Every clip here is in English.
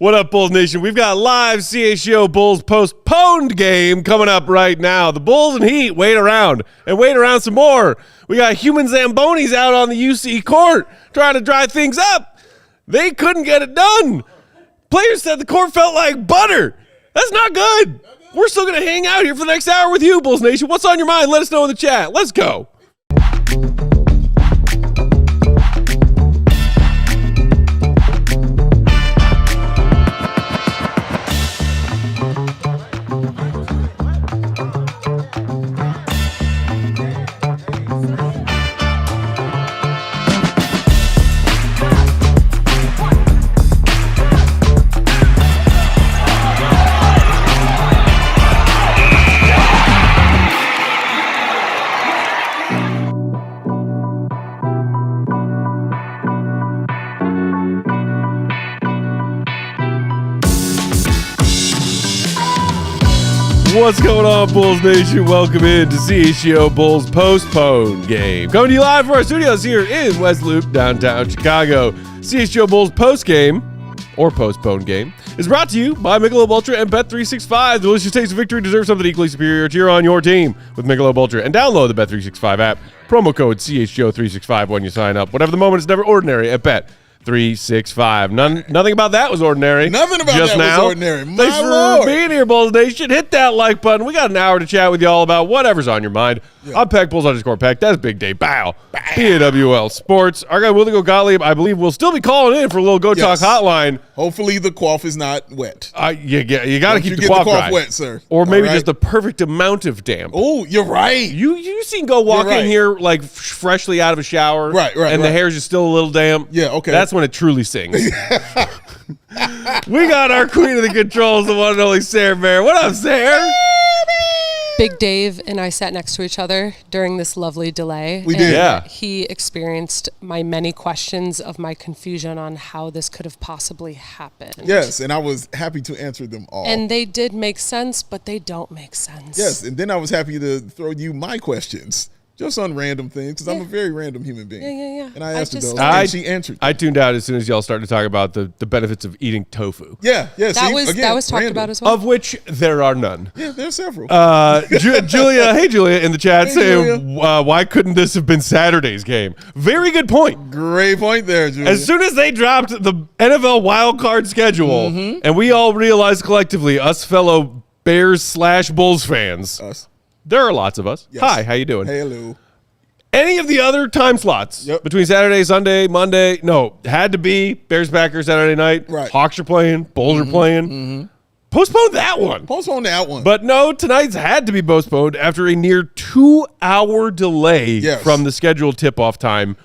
What up, Bulls Nation? We've got live CHGO Bulls postponed game coming up right now. The Bulls and Heat wait around some more. We got human Zambonis out on the UC court trying to dry things up. They couldn't get it done. Players said the court felt like butter. That's not good. We're still going to hang out here for the next hour with you, Bulls Nation. What's on your mind? Let us know in the chat. Let's go. What's going on, Bulls Nation? Welcome in to CHGO Bulls postponed game. Coming to you live from our studios here in West Loop, downtown Chicago. CHGO Bulls post game, or postponed game, is brought to you by Michelob Ultra and Bet365. The delicious taste of victory deserves something equally superior. Cheer on your team with Michelob Ultra and download the Bet365 app. Promo code CHGO365 when you sign up. Whatever the moment is never ordinary at Bet365. Nothing about that was ordinary. Nothing about just that now. was ordinary. My Thanks Lord. for being here, Bulls Nation. Hit that like button. We got an hour to chat with y'all about whatever's on your mind. Yeah. I'm Peck, Bulls _ Peck. That's Big Day Bow. PAWL Sports. Our guy, Gottlieb, I believe, will still be calling in for a little Go Talk hotline. Hopefully the cough is not wet. You got to keep the cough dry. wet, sir. Or maybe just the perfect amount of damp. Oh, you're right. You seen Go walk in here like freshly out of a shower. Right. And the hair's just still a little damp. Yeah, okay. That's when it truly sings. We got our queen of the controls, the one and only Sarah Bear. What up, Sarah? Big Dave and I sat next to each other during this lovely delay. We did. Yeah. He experienced my many questions of my confusion on how this could have possibly happened. Yes, and I was happy to answer them all. And they did make sense, but they don't make sense. Yes, and then I was happy to throw you my questions. Just on random things, because I'm a very random human being. Yeah. And I asked her those, and she answered. I tuned out as soon as y'all started to talk about the benefits of eating tofu. Yeah. That was talked about as well. Of which there are none. Yeah, there are several. Julia, hey Julia, in the chat saying, Julia. why couldn't this have been Saturday's game? Very good point. Great point there, Julia. As soon as they dropped the NFL wildcard schedule, and we all realized collectively, us fellow Bears / Bulls fans, Us. there are lots of us. Yes. Hi, how you doing? Hey, hello. Any of the other time slots between Saturday, Sunday, Monday, had to be Bears Packers Saturday night. Right. Hawks are playing, Bulls are playing. Postpone that one. Postpone that one. But no, tonight's had to be postponed after a near 2-hour delay from the scheduled tip-off time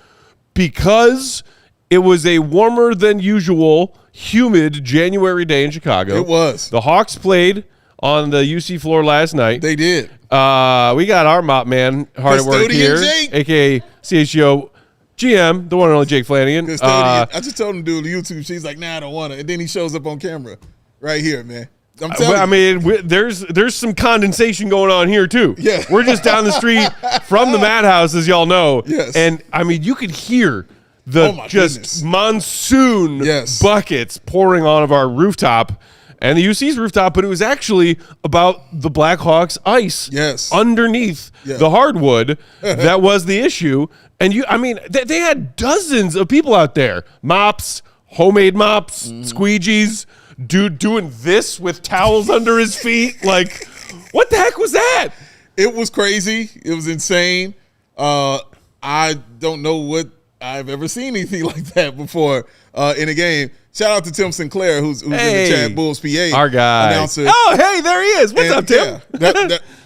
because it was a warmer than usual, humid January day in Chicago. It was. The Hawks played on the UC floor last night. They did. We got our mop man hard at work here, Jake. a.k.a. CHGO GM, the one and only Jake Flanagan. Custodian. I just told him to do the YouTube. She's like, nah, I don't want to. And then he shows up on camera right here, man. I'm telling you. I mean, there's some condensation going on here, too. Yeah. We're just down the street from the Madhouse, as y'all know. Yes. And, I mean, you could hear the goodness. monsoon buckets pouring on of our rooftop. And the UC's rooftop, but it was actually about the Blackhawks ice underneath the hardwood that was the issue. And they had dozens of people out there, mops, homemade mops, squeegees, dude doing this with towels under his feet. Like, what the heck was that? It was crazy. It was insane. I don't know what I've ever seen anything like that before in a game. Shout out to Tim Sinclair, who's in the chat, Bulls PA. Our guy. Announcer. Oh, hey, there he is. What's up, Tim?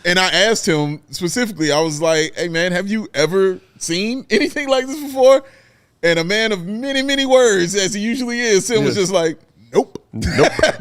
And I asked him specifically, I was like, hey, man, have you ever seen anything like this before? And a man of many, many words, as he usually is, Tim was just like, nope.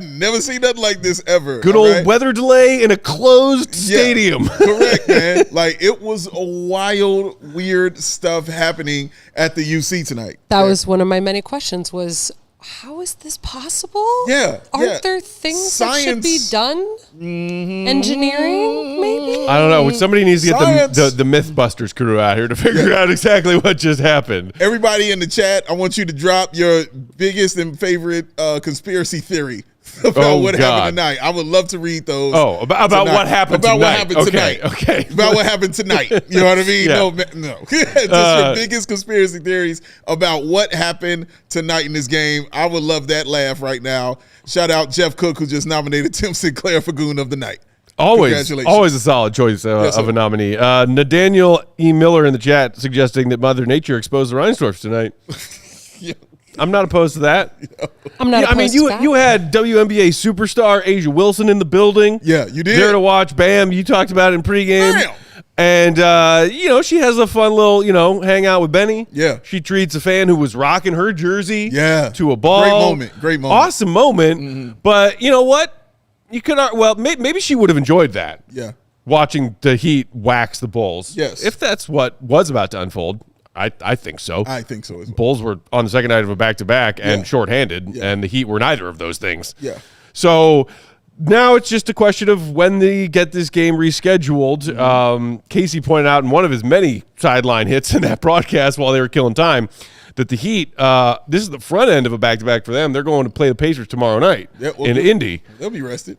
Never seen nothing like this ever. Good old weather delay in a closed stadium. Correct, man. Like, it was a wild, weird stuff happening at the UC tonight. That was one of my many questions was, how is this possible? Yeah. Aren't there things that should be done? Engineering, maybe? I don't know. Somebody needs to get Science. the Mythbusters crew out here to figure out exactly what just happened. Everybody in the chat, I want you to drop your biggest and favorite conspiracy theory about what happened tonight. I would love to read those. Oh, about what happened tonight. About what happened tonight. Okay. About what happened tonight. You know what I mean? Yeah. No. Just your biggest conspiracy theories about what happened tonight in this game. I would love that laugh right now. Shout out Jeff Cook, who just nominated Tim Sinclair for Goon of the Night. Always a solid choice of a nominee. Nathaniel E. Miller in the chat suggesting that Mother Nature exposed the Reinsdorfs tonight. Yeah. I'm not opposed to that. I'm not opposed to that. You had WNBA superstar Asia Wilson in the building. Yeah, you did. There to watch. Bam, you talked about it in pregame. Bam. And, she has a fun little, hangout with Benny. Yeah. She treats a fan who was rocking her jersey to a ball. Great moment. Awesome moment. Mm-hmm. But you know what? You could, maybe she would have enjoyed that. Yeah. Watching the Heat wax the Bulls. Yes. If that's what was about to unfold. I think so. I think so as well. Bulls were on the second night of a back-to-back and shorthanded, and the Heat were neither of those things. Yeah. So now it's just a question of when they get this game rescheduled. Mm-hmm. Casey pointed out in one of his many sideline hits in that broadcast while they were killing time that the Heat, this is the front end of a back-to-back for them. They're going to play the Pacers tomorrow night in Indy. They'll be rested.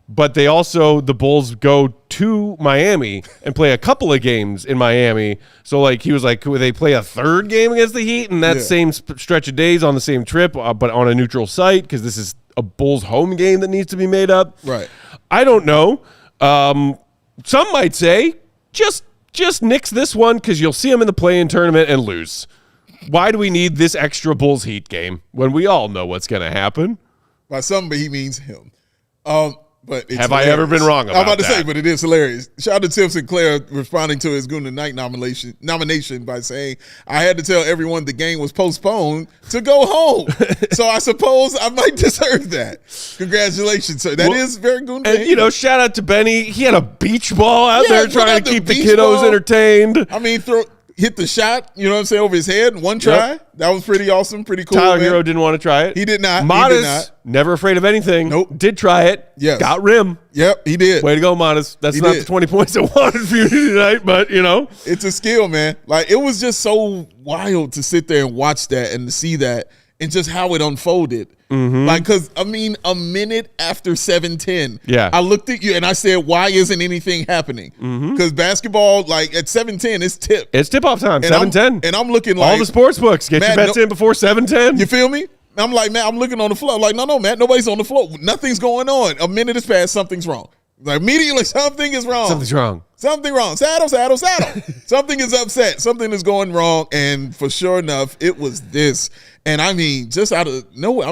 But they also, the Bulls go to Miami and play a couple of games in Miami. So, he was like, could they play a third game against the Heat in that same stretch of days on the same trip, but on a neutral site? Because this is a Bulls home game that needs to be made up. Right. I don't know. Some might say, just nix this one because you'll see them in the play-in tournament and lose. Why do we need this extra Bulls Heat game when we all know what's going to happen? By somebody, he means him. But it's Have hilarious. I ever been wrong about that? I'm about to say, but it is hilarious. Shout out to Tim Sinclair responding to his Goon of the Night nomination by saying, I had to tell everyone the game was postponed to go home. So I suppose I might deserve that. Congratulations, sir. That is very Goon. And, shout out to Benny. He had a beach ball out there trying to keep the kiddos entertained. I mean, hit the shot, over his head, one try. Yep. That was pretty awesome, pretty cool. Tyler Herro didn't want to try it. He did not. Modest, never afraid of anything. Nope. Did try it. Yes. Got rim. Yep, he did. Way to go, Modest. That's not the 20 points I wanted for you tonight, but, It's a skill, man. It was just so wild to sit there and watch that and to see that and just how it unfolded. Mm-hmm. Because, a minute after 7:10, I looked at you and I said, why isn't anything happening? Because basketball, at 7:10, it's tip. It's tip-off time, 7:10. And I'm looking all the sports books. Get your bets in before 7:10. You feel me? I'm like, man, I'm looking on the floor. I'm like, no, Matt, nobody's on the floor. Nothing's going on. A minute has passed. Something's wrong. Immediately, something is wrong. Something's wrong. Something wrong. Saddle. Something is upset. Something is going wrong. And for sure enough, it was this. And just out of nowhere,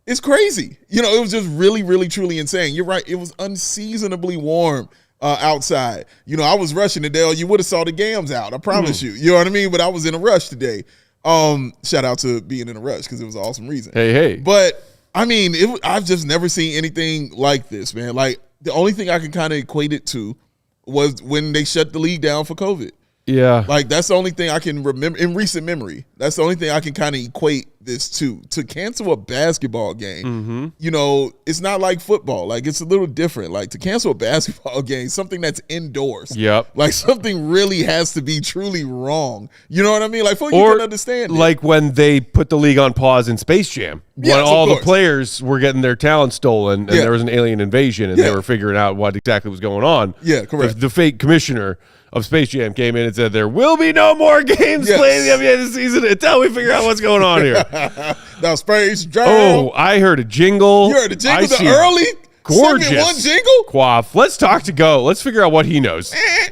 it's crazy. It was just really, really, truly insane. You're right. It was unseasonably warm outside. I was rushing today. You would have saw the gams out. I promise you. You know what I mean? But I was in a rush today. Shout out to being in a rush because it was an awesome reason. Hey. But, I've just never seen anything like this, man. The only thing I can kind of equate it to was when they shut the league down for COVID. Yeah. That's the only thing I can remember in recent memory. That's the only thing I can kind of equate this to cancel a basketball game. It's not like football. It's a little different. To cancel a basketball game, something that's indoors. Yep. Something really has to be truly wrong. You know what I mean? You can understand it. When they put the league on pause in Space Jam. Yes, when all the players were getting their talent stolen and there was an alien invasion and they were figuring out what exactly was going on. Yeah, correct. The fake commissioner of Space Jam came in and said there will be no more games played in the NBA this season until we figure out what's going on here. Now Space Jam. Oh, I heard a jingle. You heard a jingle? The early gorgeous segment one jingle? Quaff. Let's talk to Go. Let's figure out what he knows. That's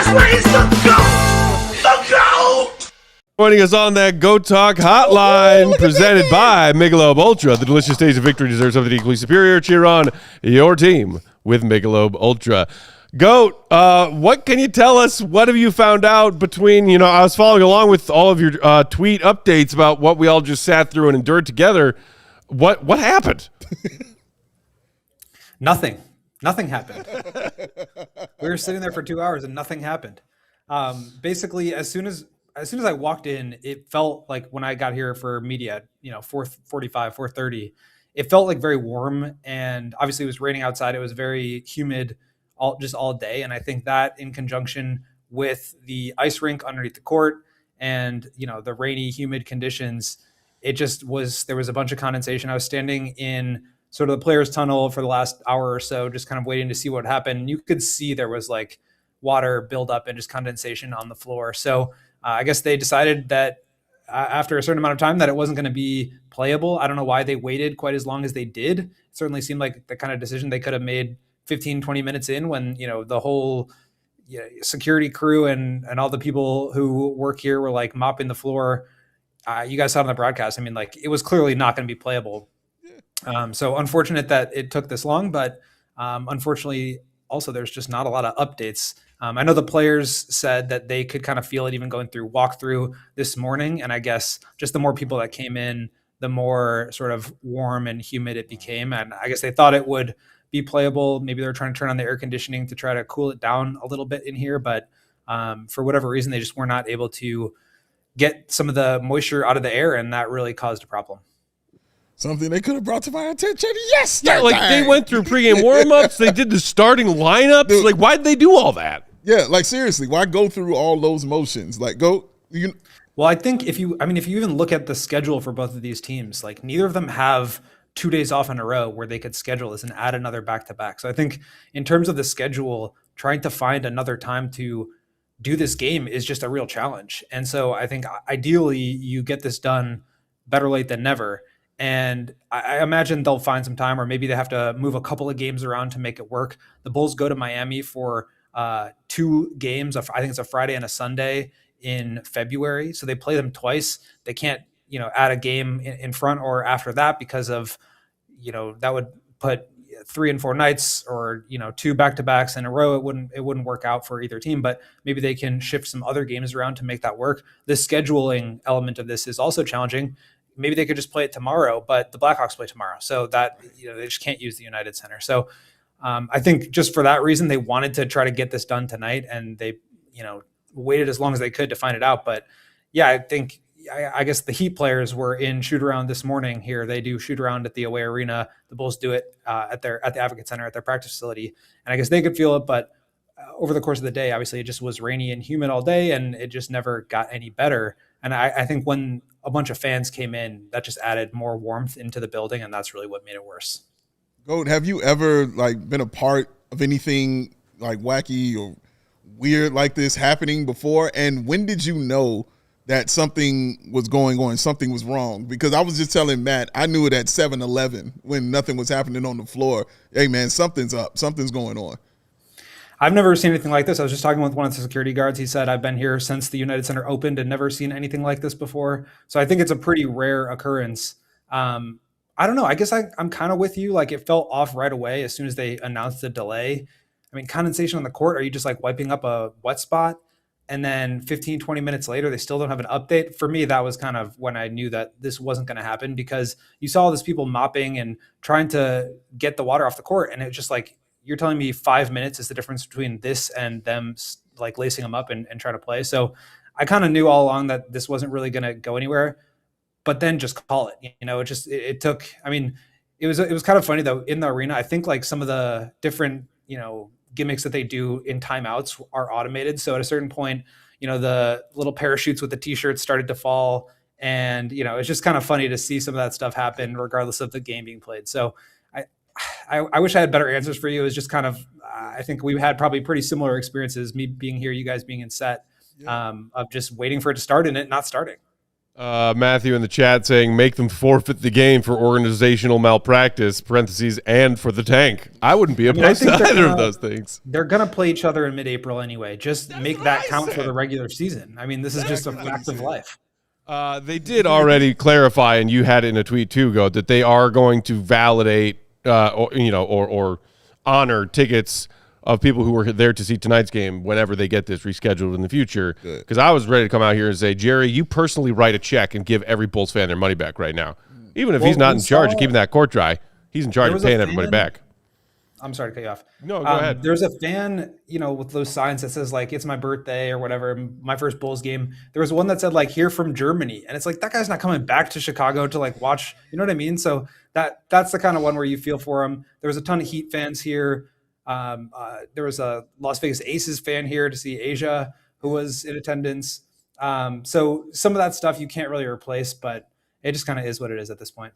where he's the GOAT! The GOAT! Joining us on that Go Talk hotline, presented by Michelob Ultra. The delicious taste of victory deserves something equally superior. Cheer on your team with Michelob Ultra. Goat, what can you tell us? What have you found out between, I was following along with all of your tweet updates about what we all just sat through and endured together. What happened? Nothing happened. We were sitting there for 2 hours and nothing happened. Basically, as soon as I walked in, it felt like when I got here for media, 4:45, 4:30, it felt like very warm, and obviously it was raining outside. It was very humid all day. And I think that in conjunction with the ice rink underneath the court and, the rainy, humid conditions, there was a bunch of condensation. I was standing in sort of the players' tunnel for the last hour or so, just kind of waiting to see what happened. You could see there was like water buildup and just condensation on the floor. So I guess they decided that after a certain amount of time that it wasn't going to be playable. I don't know why they waited quite as long as they did. It certainly seemed like the kind of decision they could have made 15, 20 minutes in when, the whole security crew and all the people who work here were like mopping the floor. You guys saw it on the broadcast. I mean, like, it was clearly not going to be playable. So unfortunate that it took this long, but unfortunately also there's just not a lot of updates. I know the players said that they could kind of feel it even going through walkthrough this morning. And I guess just the more people that came in, the more sort of warm and humid it became. And I guess they thought it would be playable. Maybe they're trying to turn on the air conditioning to try to cool it down a little bit in here. But for whatever reason, they just were not able to get some of the moisture out of the air. And that really caused a problem. Something they could have brought to my attention yesterday. Yeah, like they went through pregame warm-ups. They did the starting lineups. Dude. Like, why'd they do all that? Yeah, like seriously, why go through all those motions? Like Well, I think if you even look at the schedule for both of these teams, like neither of them have 2 days off in a row where they could schedule this and add another back-to-back. So I think in terms of the schedule, trying to find another time to do this game is just a real challenge. And so I think ideally you get this done better late than never. And I imagine they'll find some time, or maybe they have to move a couple of games around to make it work. The Bulls go to Miami for 2 games. I think it's a Friday and a Sunday in February. So they play them twice. They can't, add a game in front or after that because of, that would put 3 and 4 nights or, 2 back-to-backs in a row. It wouldn't work out for either team, but maybe they can shift some other games around to make that work. The scheduling element of this is also challenging. Maybe they could just play it tomorrow, but the Blackhawks play tomorrow. So that, they just can't use the United Center. So I think just for that reason, they wanted to try to get this done tonight, and they, waited as long as they could to find it out. But yeah, I guess the Heat players were in shoot around this morning here. They do shoot around at the away arena. The Bulls do it at the Advocate Center at their practice facility. And I guess they could feel it, but over the course of the day, obviously it just was rainy and humid all day, and it just never got any better. And I think when a bunch of fans came in, that just added more warmth into the building, and that's really what made it worse. Goat, have you ever been a part of anything like wacky or weird like this happening before? And when did you know that something was going on, something was wrong? Because I was just telling Matt, I knew it at 7-Eleven when nothing was happening on the floor. Hey, man, something's up. Something's going on. I've never seen anything like this. I was just talking with one of the security guards. He said, I've been here since the United Center opened and never seen anything like this before. So I think it's a pretty rare occurrence. I don't know. I guess I'm kind of with you. Like, it felt off right away as soon as they announced the delay. I mean, condensation on the court, are you just like wiping up a wet spot? And then 15, 20 minutes later, they still don't have an update. For me, that was kind of when I knew that this wasn't going to happen, because you saw all these people mopping and trying to get the water off the court. And it's just like, you're telling me 5 minutes is the difference between this and them like lacing them up and trying to play. So I kind of knew all along that this wasn't really going to go anywhere, but then just call it. It took, I mean, it was kind of funny though, in the arena. I think like some of the different, gimmicks that they do in timeouts are automated. So at a certain point, the little parachutes with the t-shirts started to fall, and, it's just kind of funny to see some of that stuff happen regardless of the game being played. So I wish I had better answers for you. It was just kind of, I think we had probably pretty similar experiences, me being here, you guys being in set, of just waiting for it to start and it not starting. Matthew in the chat saying, make them forfeit the game for organizational malpractice, parentheses, and for the tank. I wouldn't be opposed to either of those things. They're going to play each other in mid-April anyway. Just make that count for the regular season. I mean, this is just a fact of life. They did already clarify, and you had it in a tweet too, Go, that they are going to validate or honor tickets of people who were there to see tonight's game whenever they get this rescheduled in the future. Because I was ready to come out here and say, Jerry, you personally write a check and give every Bulls fan their money back right now. Even if he's not in charge of keeping that court dry, he's in charge of paying everybody back. I'm sorry to cut you off. No, go ahead. There's a fan, with those signs that says like, it's my birthday or whatever, my first Bulls game. There was one that said like, here from Germany. And it's like, that guy's not coming back to Chicago to like watch, you know what I mean? So that's the kind of one where you feel for him. There was a ton of Heat fans here. There was a Las Vegas Aces fan here to see Asia who was in attendance. So some of that stuff you can't really replace, but it just kind of is what it is at this point.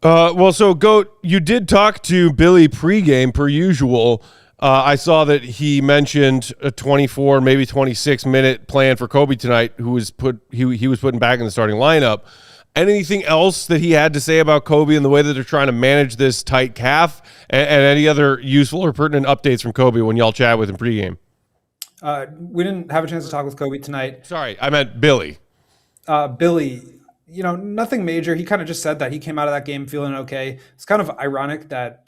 So Goat, you did talk to Billy pregame per usual. I saw that he mentioned a 24, maybe 26-minute plan for Coby tonight, who was he was putting back in the starting lineup. Anything else that he had to say about Coby and the way that they're trying to manage this tight calf, and any other useful or pertinent updates from Coby when y'all chat with him pregame? We didn't have a chance to talk with Coby tonight. Sorry, I meant Billy. Billy, nothing major. He kind of just said that he came out of that game feeling okay. It's kind of ironic that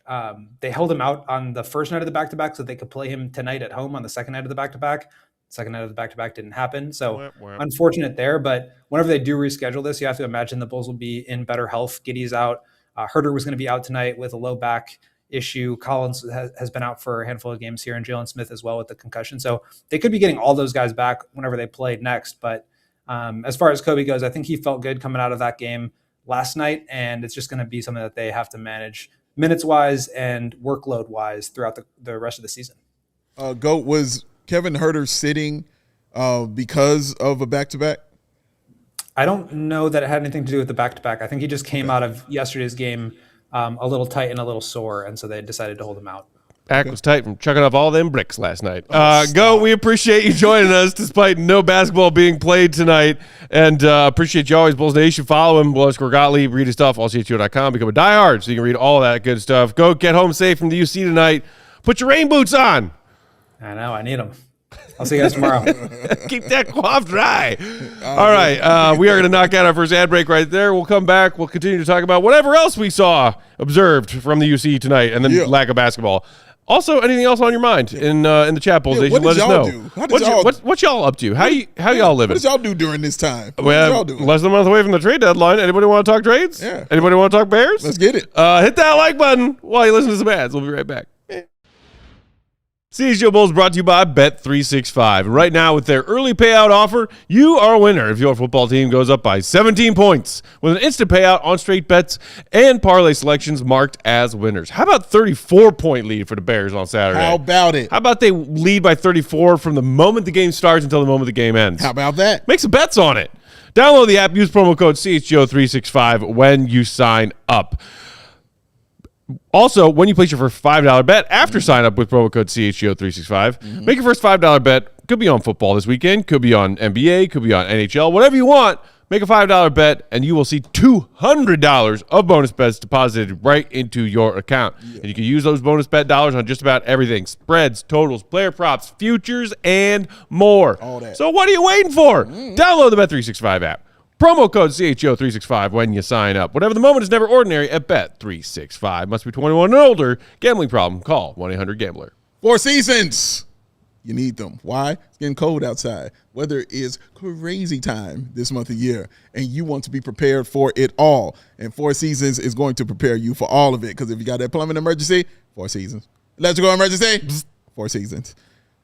they held him out on the first night of the back-to-back so they could play him tonight at home on the second night of the back-to-back. Second night of the back-to-back didn't happen. So unfortunate there. But whenever they do reschedule this, you have to imagine the Bulls will be in better health. Giddey's out. Herter was going to be out tonight with a low back issue. Collins has been out for a handful of games here, and Jalen Smith as well with the concussion. So they could be getting all those guys back whenever they play next. But as far as Coby goes, I think he felt good coming out of that game last night, and it's just going to be something that they have to manage minutes-wise and workload-wise throughout the rest of the season. Goat, was Kevin Herter sitting because of a back-to-back? I don't know that it had anything to do with the back-to-back. I think he just came out of yesterday's game a little tight and a little sore, and so they decided to hold him out. Back was tight from chucking off all them bricks last night. Go, we appreciate you joining us despite no basketball being played tonight, and appreciate you always, Bulls Nation. Follow him, Gottlieb, read his stuff, allchgo.com. Become a diehard so you can read all that good stuff. Go get home safe from the UC tonight. Put your rain boots on. I know, I need them. I'll see you guys tomorrow. Keep that quaff dry. All right, we are going to knock out our first ad break right there. We'll come back. We'll continue to talk about whatever else we observed from the UC tonight, and then lack of basketball. Also, anything else on your mind in the chat, Bulls Nation? Let us know. What y'all up to? How y'all living? What did y'all do during this time? Well, less than a month away from the trade deadline. Anybody want to talk trades? Yeah. Anybody want to talk Bears? Let's get it. Hit that like button while you listen to some ads. We'll be right back. CHGO Bulls brought to you by Bet365. Right now, with their early payout offer, you are a winner if your football team goes up by 17 points with an instant payout on straight bets and parlay selections marked as winners. How about 34-point lead for the Bears on Saturday? How about it? How about they lead by 34 from the moment the game starts until the moment the game ends? How about that? Make some bets on it. Download the app. Use promo code CHGO365 when you sign up. Also, when you place your first $5 bet after sign up with promo code CHGO365, make your first $5 bet. Could be on football this weekend, could be on NBA, could be on NHL, whatever you want. Make a $5 bet, and you will see $200 of bonus bets deposited right into your account. Yeah. And you can use those bonus bet dollars on just about everything: spreads, totals, player props, futures, and more. All that. So what are you waiting for? Download the Bet365 app. Promo code CHGO365 when you sign up. Whatever the moment is never ordinary at Bet365. Must be 21 and older. Gambling problem? Call 1-800-GAMBLER. 4 Seasons. You need them. Why? It's getting cold outside. Weather is crazy time this month of year, and you want to be prepared for it all. And 4 Seasons is going to prepare you for all of it, because if you got that plumbing emergency, 4 Seasons. Electrical emergency, 4 Seasons.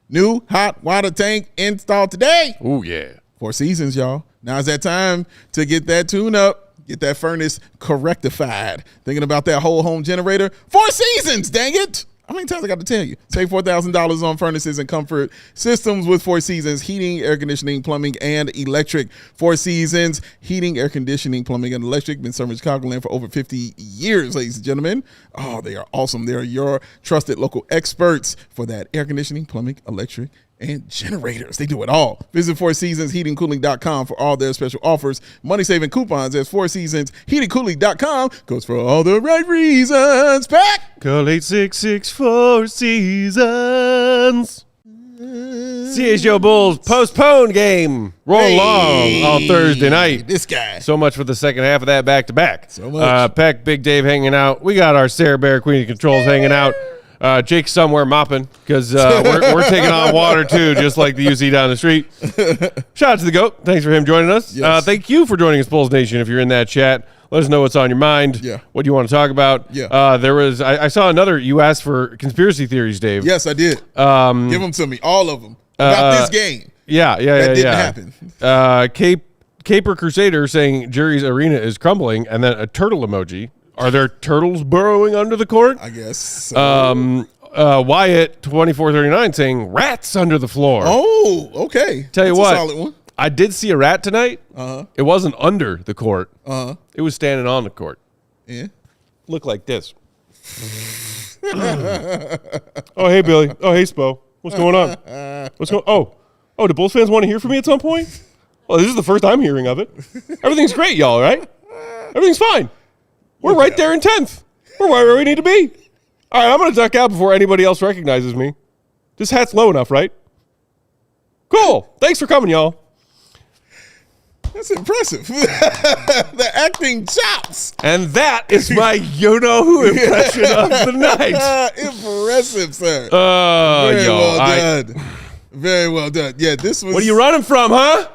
New hot water tank installed today. Oh, yeah. 4 Seasons, y'all. Now's that time to get that tune up, get that furnace correctified. Thinking about that whole home generator? 4 Seasons, dang it. How many times I got to tell you? Save $4,000 on furnaces and comfort systems with 4 Seasons heating, air conditioning, plumbing, and electric. 4 Seasons heating, air conditioning, plumbing, and electric. Been serving Chicagoland for over 50 years, ladies and gentlemen. Oh, they are awesome. They are your trusted local experts for that air conditioning, plumbing, electric, and generators. They do it all. Visit 4seasonsheatingcooling.com for all their special offers, money-saving coupons. As 4seasonsheatingcooling.com goes for all the right reasons. Pack! Call 866 4 Seasons. CHGO Bulls postponed game. Roll along on Thursday night. This guy. So much for the second half of that back-to-back. So much. Peck, Big Dave hanging out. We got our Sarah Bear, Queen of Controls, hanging out. Jake's somewhere mopping because we're taking on water too, just like the UC down the street. Shout out to the GOAT. Thanks for him joining us. Yes. Thank you for joining us, Bulls Nation. If you're in that chat, Let us know what's on your mind. Yeah. What do you want to talk about? Yeah. There was I saw another. You asked for conspiracy theories, Dave. Yes, I did. Give them to me, all of them about this game. Yeah. That didn't happen. Caper Crusader saying Jerry's arena is crumbling, and then a turtle emoji. Are there turtles burrowing under the court? I guess. So. Wyatt 2439 saying rats under the floor. Oh, okay. Tell you That's what, a solid one. I did see a rat tonight. It wasn't under the court. It was standing on the court. Yeah. Looked like this. Oh, hey, Billy. Oh, hey, Spo. What's going on? What's going? Oh, do Bulls fans want to hear from me at some point? Well, this is the first I'm hearing of it. Everything's great, y'all, right? Everything's fine. We're right there in 10th. We're where we need to be. All right, I'm going to duck out before anybody else recognizes me. This hat's low enough, right? Cool. Thanks for coming, y'all. That's impressive. The acting chops. And that is my you-know-who impression of the night. Impressive, sir. Very well done. Very well done. Yeah, this was. What are you running from, huh?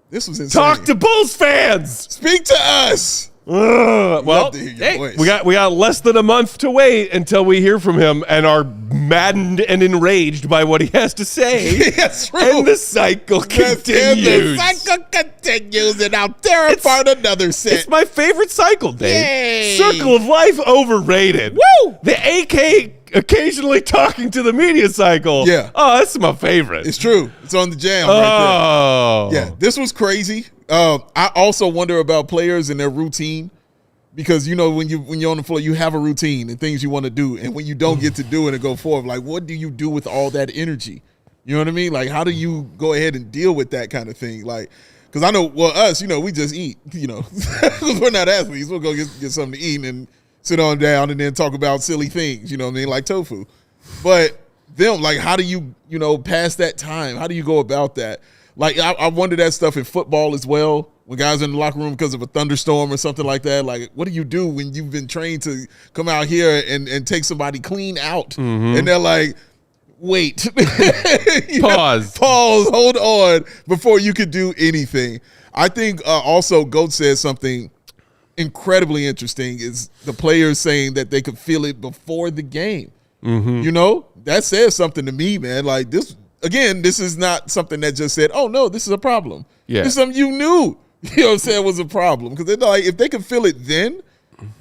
This was insane. Talk to Bulls fans. Speak to us. Well, hey, we got less than a month to wait until we hear from him and are maddened and enraged by what he has to say. That's true. And the cycle continues. And the cycle continues, and I'll tear apart another set. It's my favorite cycle, Dave. Yay. Circle of life overrated. Woo! The AK occasionally talking to the media cycle. Yeah. Oh, that's my favorite. It's true. It's on the jam right there. Yeah, this was crazy. I also wonder about players and their routine, because when you're on the floor, you have a routine and things you want to do, and when you don't get to do it and go forward, like, what do you do with all that energy? You know what I mean? Like, how do you go ahead and deal with that kind of thing? Like, because I know, us, we just eat. Because we're not athletes, we'll go get something to eat and sit on down and then talk about silly things. You know what I mean? Like tofu. But them, like, how do you pass that time? How do you go about that? Like, I wonder that stuff in football as well, when guys are in the locker room because of a thunderstorm or something like that. Like, what do you do when you've been trained to come out here and take somebody clean out? And they're like, wait. Pause, hold on, before you could do anything. I think also Goat says something incredibly interesting, is the players saying that they could feel it before the game. That says something to me, man. Like, this. Again, this is not something that just said, oh, no, this is a problem. Yeah. This is something you knew, was a problem. Because like, if they could feel it then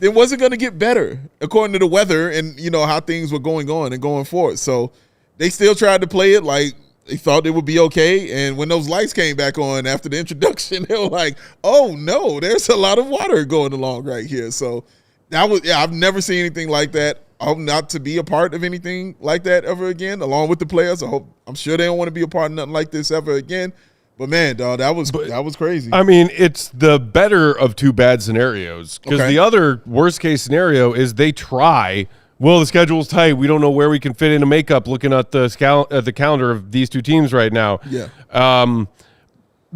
was it going to get better according to the weather and, how things were going on and going forward. So they still tried to play it like they thought it would be okay. And when those lights came back on after the introduction, they were like, oh, no, there's a lot of water going along right here. So I've never seen anything like that. I hope not to be a part of anything like that ever again, along with the players. I'm sure they don't want to be a part of nothing like this ever again. But man, dog, that was crazy. I mean, it's the better of two bad scenarios, because the other worst case scenario is they try. Well, the schedule's tight. We don't know where we can fit in a makeup. Looking at the calendar of these two teams right now. Yeah.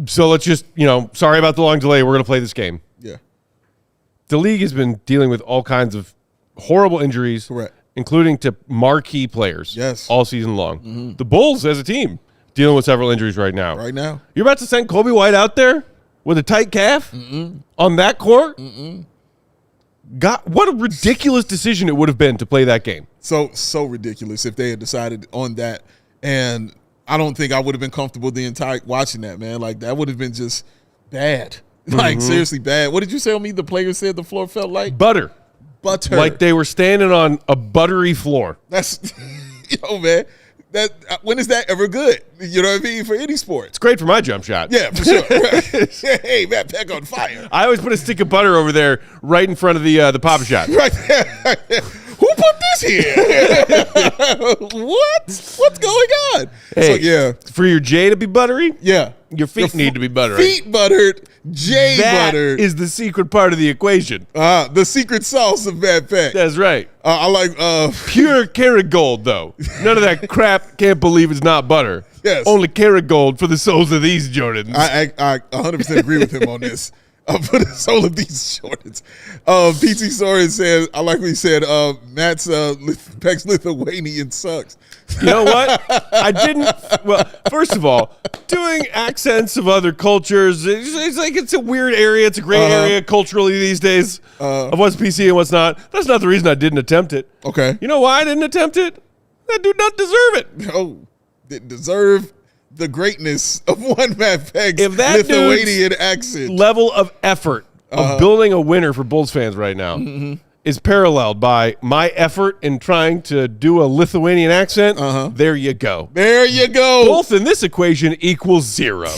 So let's just sorry about the long delay. We're gonna play this game. Yeah. The league has been dealing with all kinds of horrible injuries, correct, including to marquee players, yes, all season long. The Bulls, as a team, dealing with several injuries right now. You're about to send Coby White out there with a tight calf on that court? God, what a ridiculous decision it would have been to play that game. So ridiculous if they had decided on that. And I don't think I would have been comfortable the entire watching that, man. Like, that would have been just bad. Like, seriously bad. What did you say on me? The players said the floor felt like butter. Like they were standing on a buttery floor. That's, man, that when is that ever good? You know what I mean? For any sport. It's great for my jump shot. Yeah, for sure. Hey, Matt Peck on fire. I always put a stick of butter over there right in front of the pop shot. Right there. Who put this here? What's going on? Hey, so, yeah. For your J to be buttery? Yeah. Your feet need to be buttery. Feet buttered, J buttered. That is the secret part of the equation. The secret sauce of Matt Peck. That's right. I like pure Kerrygold, though. None of that crap. Can't believe it's not butter. Yes. Only Kerrygold for the souls of these Jordans. I 100% agree with him on this. for the sole of these shorts. PT Soren said, I like what he said, Matt's Peck's Lithuanian sucks. You know what? I didn't. Well, first of all, doing accents of other cultures, it's like it's a weird area. It's a gray area culturally these days of what's PC and what's not. That's not the reason I didn't attempt it. Okay. You know why I didn't attempt it? That dude doesn't deserve it. Oh, didn't deserve the greatness of one Matt Peck's If that Lithuanian accent. Level of effort of building a winner for Bulls fans right now is paralleled by my effort in trying to do a Lithuanian accent. There you go. There you go. Both in this equation equals 0.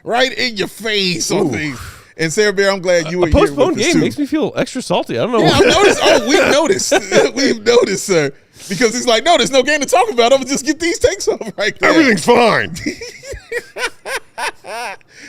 Right in your face on things. And Sarah Bear, I'm glad you were A here with postponed us game too. makes me feel extra salty. I don't know. Yeah, I've noticed. Oh, we've noticed. We've noticed, sir. Because he's like, no, there's no game to talk about. I'm going to just get these takes off right there. Everything's fine.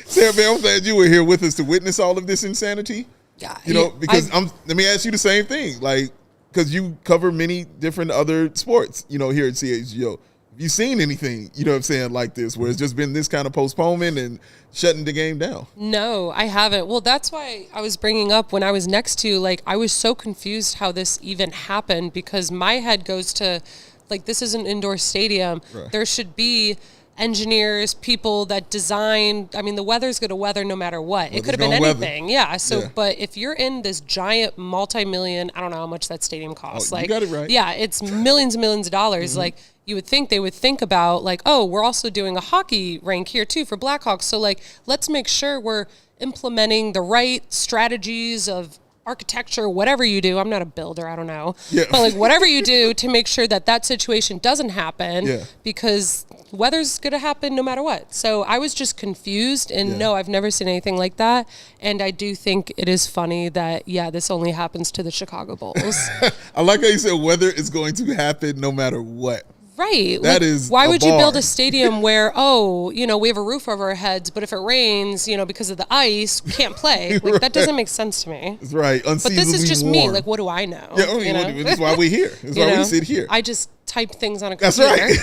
Sarah Bear, I'm glad you were here with us to witness all of this insanity. Yeah, You know, because let me ask you the same thing. Like, because you cover many different other sports, you know, here at CHGO. Have you seen anything, you know what I'm saying, like this, where it's just been this kind of postponement and shutting the game down? No, I haven't. Well, that's why I was bringing up when I was next to, like, I was so confused how this even happened because my head goes to, like, this is an indoor stadium. Right. There should be engineers, people that design. I mean, the weather's going to weather no matter what. It could have been anything. Yeah. So, Yeah. but if you're in this giant multi-million, I don't know how much that stadium costs. You got it right. Yeah, it's millions and millions of dollars. Like, you would think they would think about, like, oh, we're also doing a hockey rink here too for Blackhawks. So, like, let's make sure we're implementing the right strategies of architecture, whatever you do. I'm not a builder, I don't know. Yeah. But, like, whatever you do to make sure that that situation doesn't happen because weather's going to happen no matter what. So I was just confused, and no, I've never seen anything like that. And I do think it is funny that, yeah, this only happens to the Chicago Bulls. I like how you said weather is going to happen no matter what. Right. That is why a would you build bar. a stadium where, oh, you know, we have a roof over our heads, but if it rains, you know, because of the ice, we can't play. Like, that doesn't make sense to me. That's right. But this is Unseasonably just me. warm. Like, what do I know? Yeah, I mean, you know? that's why we're here. That's You why know? we sit here. I just type things on a That's computer.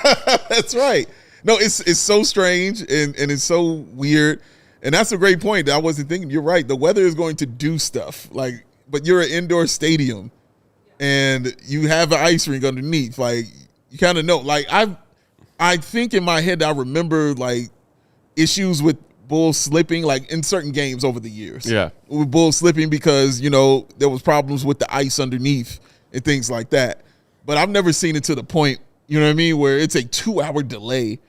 right. That's right. No, it's so strange and it's so weird. And that's a great point that I wasn't thinking. You're right. The weather is going to do stuff. Like, but you're an indoor stadium and you have an ice rink underneath. Like, you kind of know. Like, I think in my head I remember like issues with Bulls slipping, like in certain games over the years. Yeah. With Bulls slipping because, you know, there was problems with the ice underneath and things like that. But I've never seen it to the point, you know what I mean, where it's a 2-hour delay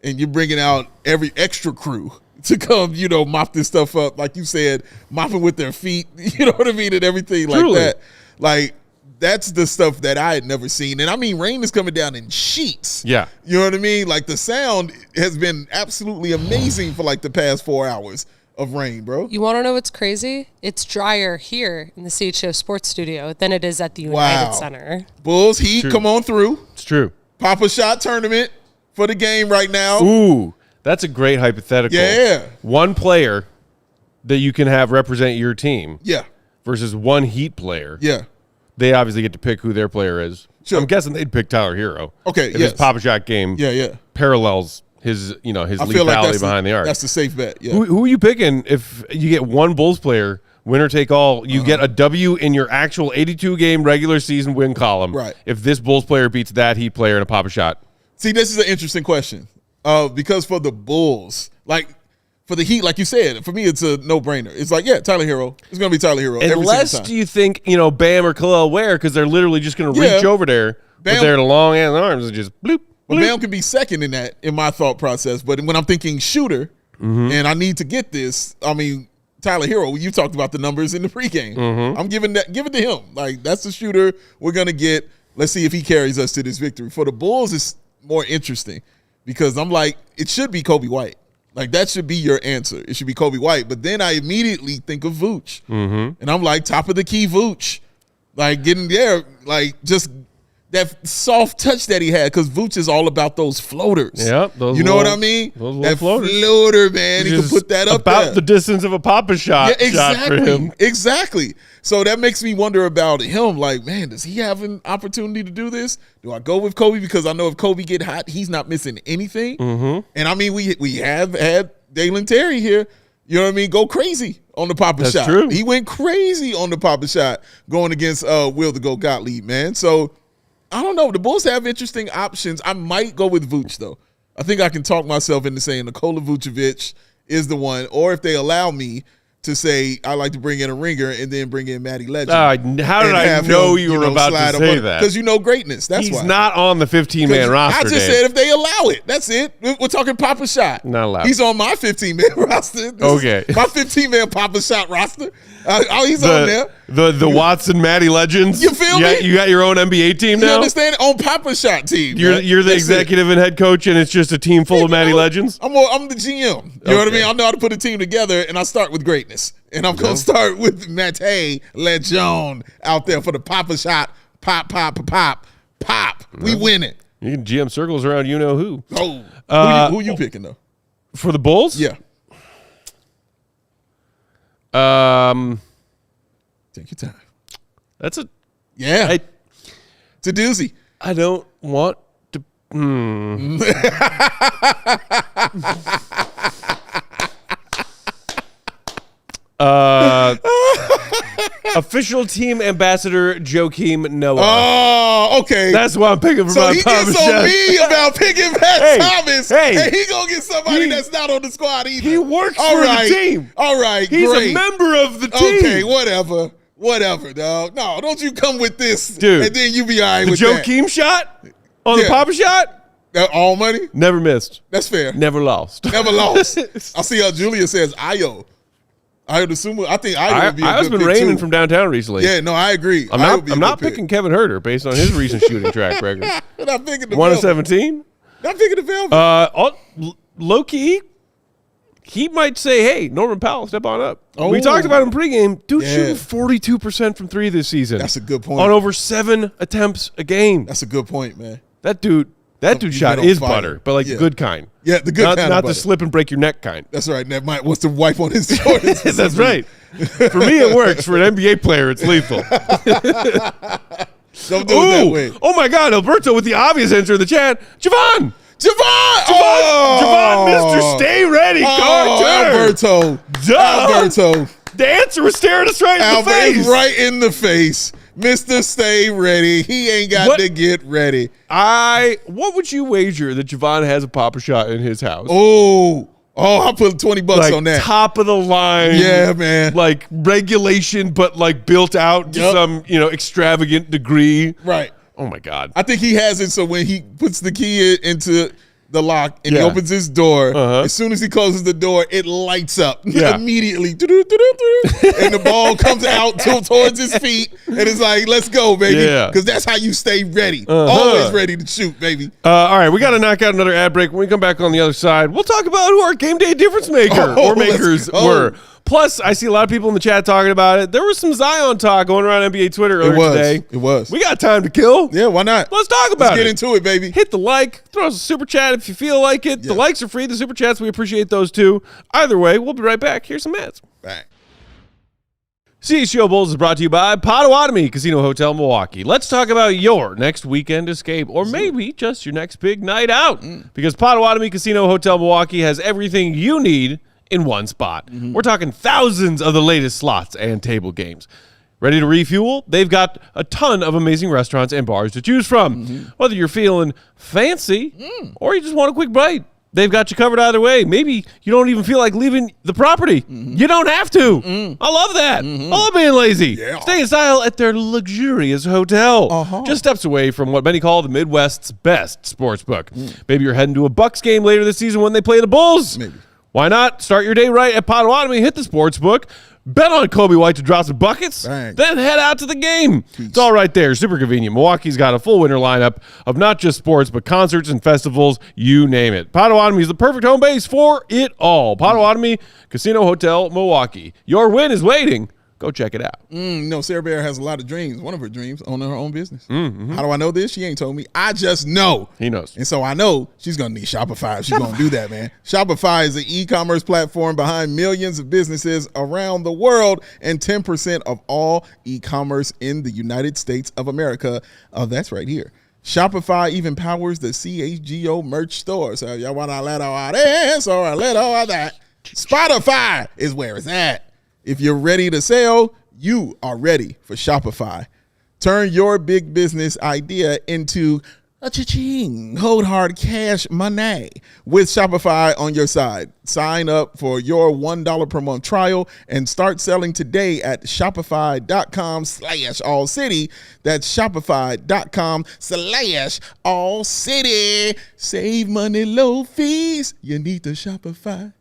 and you're bringing out every extra crew to come, you know, mop this stuff up. Like you said, mopping with their feet, you know what I mean, and everything like Truly. that. Like, that's the stuff that I had never seen. And I mean, rain is coming down in sheets. Yeah. You know what I mean? Like, the sound has been absolutely amazing for like the past 4 hours of rain, bro. You want to know what's crazy? It's drier here in the CHGO Sports Studio than it is at the United Center. Bulls, Heat, True. come on through. It's true. Pop a shot tournament for the game right now. Ooh, that's a great hypothetical. Yeah. One player that you can have represent your team Yeah. versus one Heat player. Yeah. They obviously get to pick who their player is. Sure. I'm guessing they'd pick Tyler Herro. Okay, If his Papa Shot game Yeah. parallels his, you know, his I feel like lethality that's behind the arc. That's the safe bet. Yeah. Who are you picking if you get one Bulls player, winner take all, you get a W in your actual 82-game regular season win column Right. if this Bulls player beats that Heat player in a Papa Shot? See, this is an interesting question. Because for the Bulls, like for the Heat, like you said, for me, it's a no-brainer. It's like, yeah, Tyler Herro. It's going to be Tyler Herro every Unless single time. you think, you know, Bam or Kel'el Ware, because they're literally just going to reach over there with their long ass arms and just bloop, But bloop. Bam can be second in that, in my thought process. But when I'm thinking shooter, and I need to get this, I mean, Tyler Herro, you talked about the numbers in the pregame. I'm give it to him. Like, that's the shooter we're going to get. Let's see if he carries us to this victory. For the Bulls, it's more interesting because I'm like, it should be Coby White. Like, that should be your answer. It should be Coby White. But then I immediately think of Vooch. And I'm like, top of the key Vooch. Like, getting there, like, just that soft touch that he had, because Vooch is all about those floaters. Yep, those you know what little- I mean? those little That floaters. floater, man. He Which can is put that up about there. the distance of a Papa Shot, Yeah, shot for exactly. him. Exactly. So that makes me wonder about him. Like, man, does he have an opportunity to do this? Do I go with Coby? Because I know if Coby get hot, he's not missing anything. And I mean, we have had Dalen Terry here, You know what I mean? Go crazy on the Papa shot. That's true. He went crazy on the Papa shot going against Will to go Gottlieb, man. So I don't know. The Bulls have interesting options. I might go with Vooch, though. I think I can talk myself into saying Nikola Vucevic is the one, or if they allow me to say I like to bring in a ringer and then bring in Matty Legend. How did I know you were about to say that? Because you know greatness. That's why. He's not on the 15-man roster, I just said if they allow it. That's it. We're talking Papa shot. Not allowed. He's on my 15-man roster. Okay. My 15-man Papa shot roster. He's on there. The Watson Matty Legends. You feel me? You got your own NBA team now? You understand? On Papa shot team. You're the executive and head coach, and it's just a team full of Matty Legends? I'm the GM. You know what I mean? I know how to put a team together, and I start with greatness. And I'm going to start with Matt Legend out there for the Papa shot. Pop, pop, pop, pop. We win it. You can GM circles around you know who. Oh. Who you picking, though? For the Bulls? Yeah. Take your time. That's a... Yeah. It's a doozy. I don't want to... Official team ambassador Joakim Noah. Oh, okay. That's why I'm picking for my Thomas. So he gets on me about picking Matt Thomas. Hey, and he gonna get somebody that's not on the squad either. He works for the team. All right, he's great. a member of the team. Okay, whatever, dog. No, don't you come with this, dude, and then you be all right with the Joakim shot on the Papa shot. All money. Never missed. That's fair. Never lost. Never lost. I see how Julia says Ayo. I think Ayo would be a I've good been pick raining too. from downtown recently. Yeah, no, I agree. I'm not picking Kevin Herter based on his recent shooting track record. Not picking the 1 of 17. Not picking the Velvet. Low key, he might say, "Hey, Norman Powell, step on up." Oh. We talked about him pregame. Dude shooting 42% from three this season. That's a good point. On over 7 attempts a game. That's a good point, man. That dude shot is butter, but like the good kind. Yeah, the good kind. Not the slip and break your neck kind. That's right. That might wants to wipe on his Jordans. That's right. For me, it works. For an NBA player, it's lethal. Don't do it that way. Oh my God, Alberto with the obvious answer in the chat. Javon, Mr. Stay Ready, Carter. Alberto. The answer was staring us right in the face. Right in the face. Mr. Stay Ready. He ain't got to get ready. What would you wager that Javon has a Papa shot in his house? I put $20 on that. Top of the line. Yeah, man. Like regulation, but like built out to some, extravagant degree. Right. Oh my God. I think he has it so when he puts the key into the lock and he opens his door, as soon as he closes the door, it lights up immediately. And the ball comes out towards his feet and it's like, let's go, baby. Because that's how you stay ready. Always ready to shoot, baby. All right, we got to knock out another ad break. When we come back on the other side, we'll talk about who our game day difference maker or makers were. Plus, I see a lot of people in the chat talking about it. There was some Zion talk going around NBA Twitter earlier today. It was. We got time to kill. Yeah, why not? Let's talk about it. Let's get into it, baby. Hit the like. Throw us a super chat if you feel like it. The likes are free. The super chats, we appreciate those too. Either way, we'll be right back. Here's some ads. Back. CHGO Bulls is brought to you by Potawatomi Casino Hotel Milwaukee. Let's talk about your next weekend escape, or maybe just your next big night out. Because Potawatomi Casino Hotel Milwaukee has everything you need in one spot. We're talking thousands of the latest slots and table games. Ready to refuel? They've got a ton of amazing restaurants and bars to choose from. Whether you're feeling fancy or you just want a quick bite, they've got you covered either way. Maybe you don't even feel like leaving the property. You don't have to. I love that. I love being lazy. Stay in style at their luxurious hotel. Just steps away from what many call the Midwest's best sports book. Maybe you're heading to a Bucks game later this season when they play the Bulls. Maybe. Why not start your day right at Potawatomi, hit the sports book, bet on Coby White to drop some buckets, then head out to the game. It's all right there. Super convenient. Milwaukee's got a full winter lineup of not just sports, but concerts and festivals, you name it. Potawatomi is the perfect home base for it all. Potawatomi Casino Hotel Milwaukee. Your win is waiting. Go check it out. Sarah Bear has a lot of dreams. One of her dreams, owning her own business. How do I know this? She ain't told me. I just know. He knows. And so I know she's going to need Shopify if she's going to do that, man. Shopify is the e-commerce platform behind millions of businesses around the world and 10% of all e-commerce in the United States of America. That's right here. Shopify even powers the CHGO merch store. So y'all want to let all this or a little of that. Spotify is where it's at. If you're ready to sell, you are ready for Shopify. Turn your big business idea into a cha-ching, hold hard cash money with Shopify on your side. Sign up for your $1 per month trial and start selling today at shopify.com/allcity. That's shopify.com/allcity. Save money, low fees. You need the Shopify.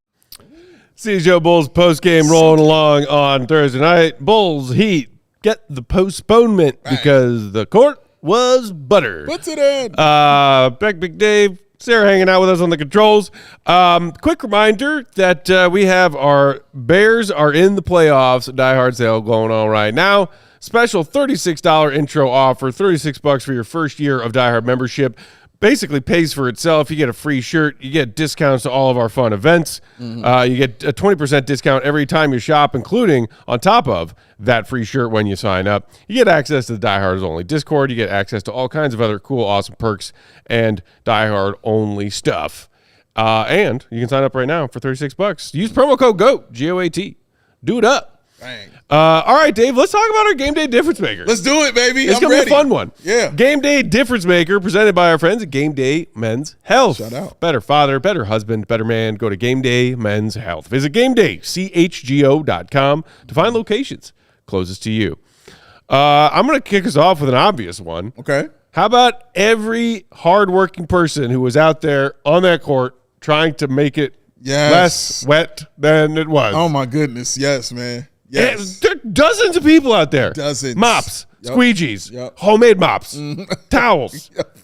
CHGO Bulls post-game rolling along on Thursday night. Bulls Heat get the postponement because the court was buttered. What's it in? Beck, Big Dave, Sarah hanging out with us on the controls. Quick reminder that we have our Bears are in the playoffs Die Hard sale going on right now. Special $36 intro offer, $36 for your first year of Die Hard membership. Basically pays for itself. You get a free shirt. You get discounts to all of our fun events. You get a 20% discount every time you shop, including on top of that free shirt when you sign up. You get access to the Die Hard's only Discord. You get access to all kinds of other cool, awesome perks and Die Hard only stuff. And you can sign up right now for $36. Use promo code GOAT, GOAT. Do it up. Dang. All right, Dave, let's talk about our game day difference maker. Let's do it, baby. It's going to be a fun one. Yeah. Game day difference maker presented by our friends at Game Day Men's Health. Shout out. Better father, better husband, better man. Go to Game Day Men's Health. Visit GameDay.CHGO.com to find locations closest to you. I'm going to kick us off with an obvious one. Okay. How about every hardworking person who was out there on that court trying to make it less wet than it was? Oh, my goodness. Yes, man. Yes. There are dozens of people out there. Dozens. Mops, Yep. squeegees, Yep. homemade mops, towels. Yep.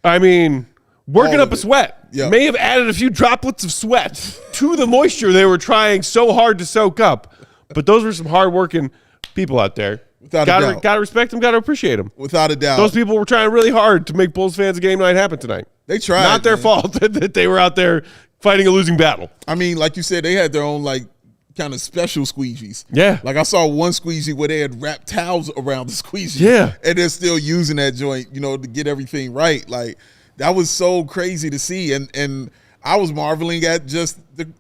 I mean, working All up of a it. sweat. Yep. May have added a few droplets of sweat to the moisture they were trying so hard to soak up. But those were some hardworking people out there. Without a doubt. Gotta respect them, gotta appreciate them. Without a doubt. Those people were trying really hard to make Bulls fans a game night happen tonight. They tried. Not their man. fault that they were out there fighting a losing battle. I mean, like you said, they had their own, like, kind of special squeegees. Yeah. Like I saw one squeegee where they had wrapped towels around the squeegee. Yeah. And they're still using that joint, to get everything right. Like that was so crazy to see. And I was marveling at just the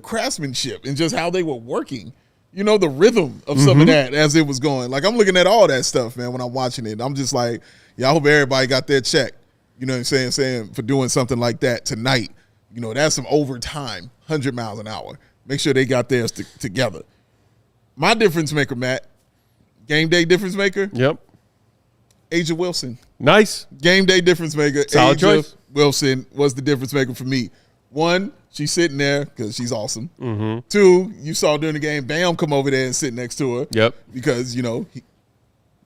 craftsmanship and just how they were working. The rhythm of some of that as it was going. Like I'm looking at all that stuff, man, when I'm watching it. I'm just like, yeah, I hope everybody got their check. You know what I'm saying, for doing something like that tonight. That's some overtime, 100 miles an hour. Make sure they got theirs together. My difference maker, Matt, game day difference maker. Yep. A'ja Wilson. Nice. Game day difference maker. Solid A'ja choice. Wilson was the difference maker for me. One, she's sitting there because she's awesome. Mm-hmm. Two, you saw during the game, Bam come over there and sit next to her. Yep. Because,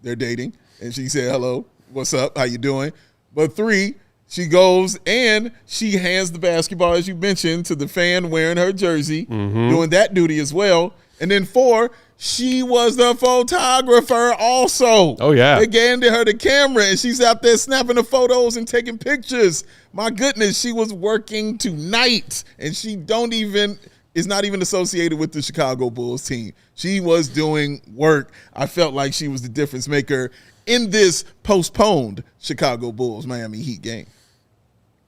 they're dating. And she said, hello, what's up, how you doing? But three, she goes and she hands the basketball, as you mentioned, to the fan wearing her jersey, doing that duty as well. And then four, she was the photographer also. Oh, yeah. They handed her the camera, and she's out there snapping the photos and taking pictures. My goodness, she was working tonight, and she is not even associated with the Chicago Bulls team. She was doing work. I felt like she was the difference maker in this postponed Chicago Bulls Miami Heat game.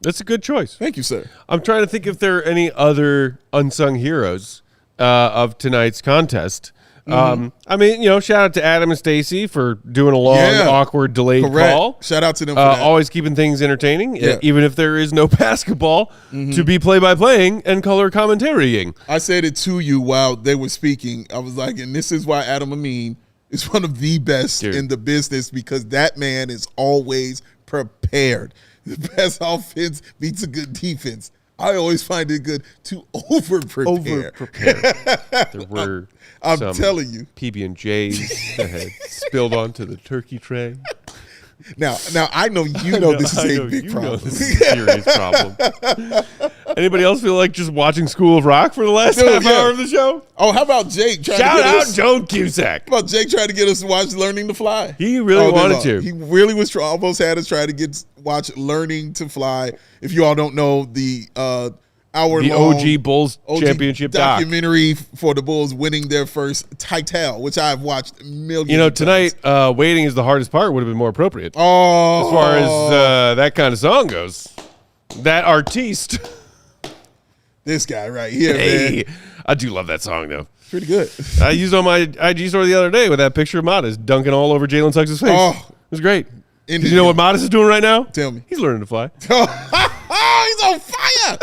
That's a good choice. Thank you, sir. I'm trying to think if there are any other unsung heroes of tonight's contest. I mean, shout out to Adam and Stacy for doing a long, awkward, delayed call. Shout out to them for that. Always keeping things entertaining, even if there is no basketball to be play-by-playing and color commentarying. I said it to you while they were speaking. I was like, and this is why Adam Amin is one of the best in the business, because that man is always prepared. The best offense beats a good defense. I always find it good to over-prepare. There were I'm some telling you. PB&Js that had spilled onto the turkey tray. Now I know this is a big problem. This is a serious problem. Anybody else feel like just watching School of Rock for the last half hour of the show? Oh, how about Jake trying Shout to get out us? Joan Cusack. How about Jake trying to get us to watch Learning to Fly? He really wanted to. He really was almost had us try to watch Learning to Fly. If you all don't know, the hour-long OG Bulls championship documentary for the Bulls winning their first title, which I've watched millions of tonight, times. waiting is the hardest part would have been more appropriate. Oh. As far as that kind of song goes. That artiste. This guy right here, Hey, man. I do love that song though. Pretty good. I used on my IG story the other day with that picture of Modest dunking all over Jalen Suggs' face. Oh. It was great. Did you know what Modest is doing right now? Tell me. He's learning to fly. Oh, he's on fire.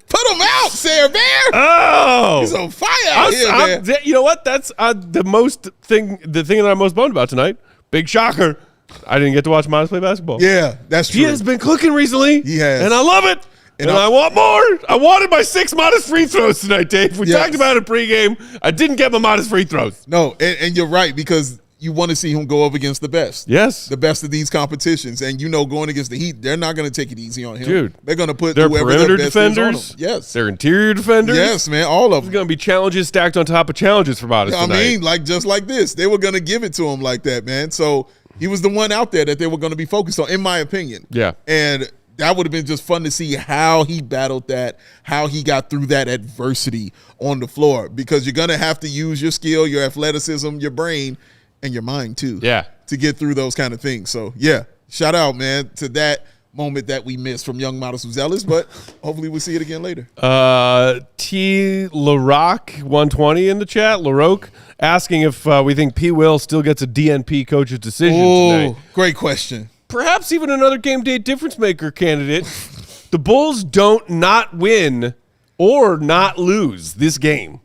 Put him out, Sarah Bear. Oh, He's on fire out here, man. you know what? That's the thing that I'm most bummed about tonight. Big shocker. I didn't get to watch Modest play basketball. Yeah, that's true. He has been cooking recently. He has. And I love it. And I want more. I wanted my 6 Modest free throws tonight, Dave. We talked about it pregame. I didn't get my Modest free throws. No, and you're right, because you want to see him go up against the best. Yes. The best of these competitions. And going against the Heat, they're not going to take it easy on him. Dude. They're going to put their whoever perimeter their best is on defenders. him. Yes. Their interior defenders. Yes, man. All of There's them. going to be challenges stacked on top of challenges for Modest tonight. I mean, just like this. They were going to give it to him like that, man. So he was the one out there that they were going to be focused on, in my opinion. Yeah. And that would have been just fun to see how he battled that, how he got through that adversity on the floor, because you're going to have to use your skill, your athleticism, your brain, and your mind too. Yeah. To get through those kind of things. So, yeah, shout out, man, to that moment that we missed from young Modest Buzelis, but hopefully we'll see it again later. T. LaRock 120 in the chat. LaRoque asking if we think P. Will still gets a DNP coach's decision today. Great question. Perhaps even another game day difference maker candidate. The Bulls don't not win or not lose this game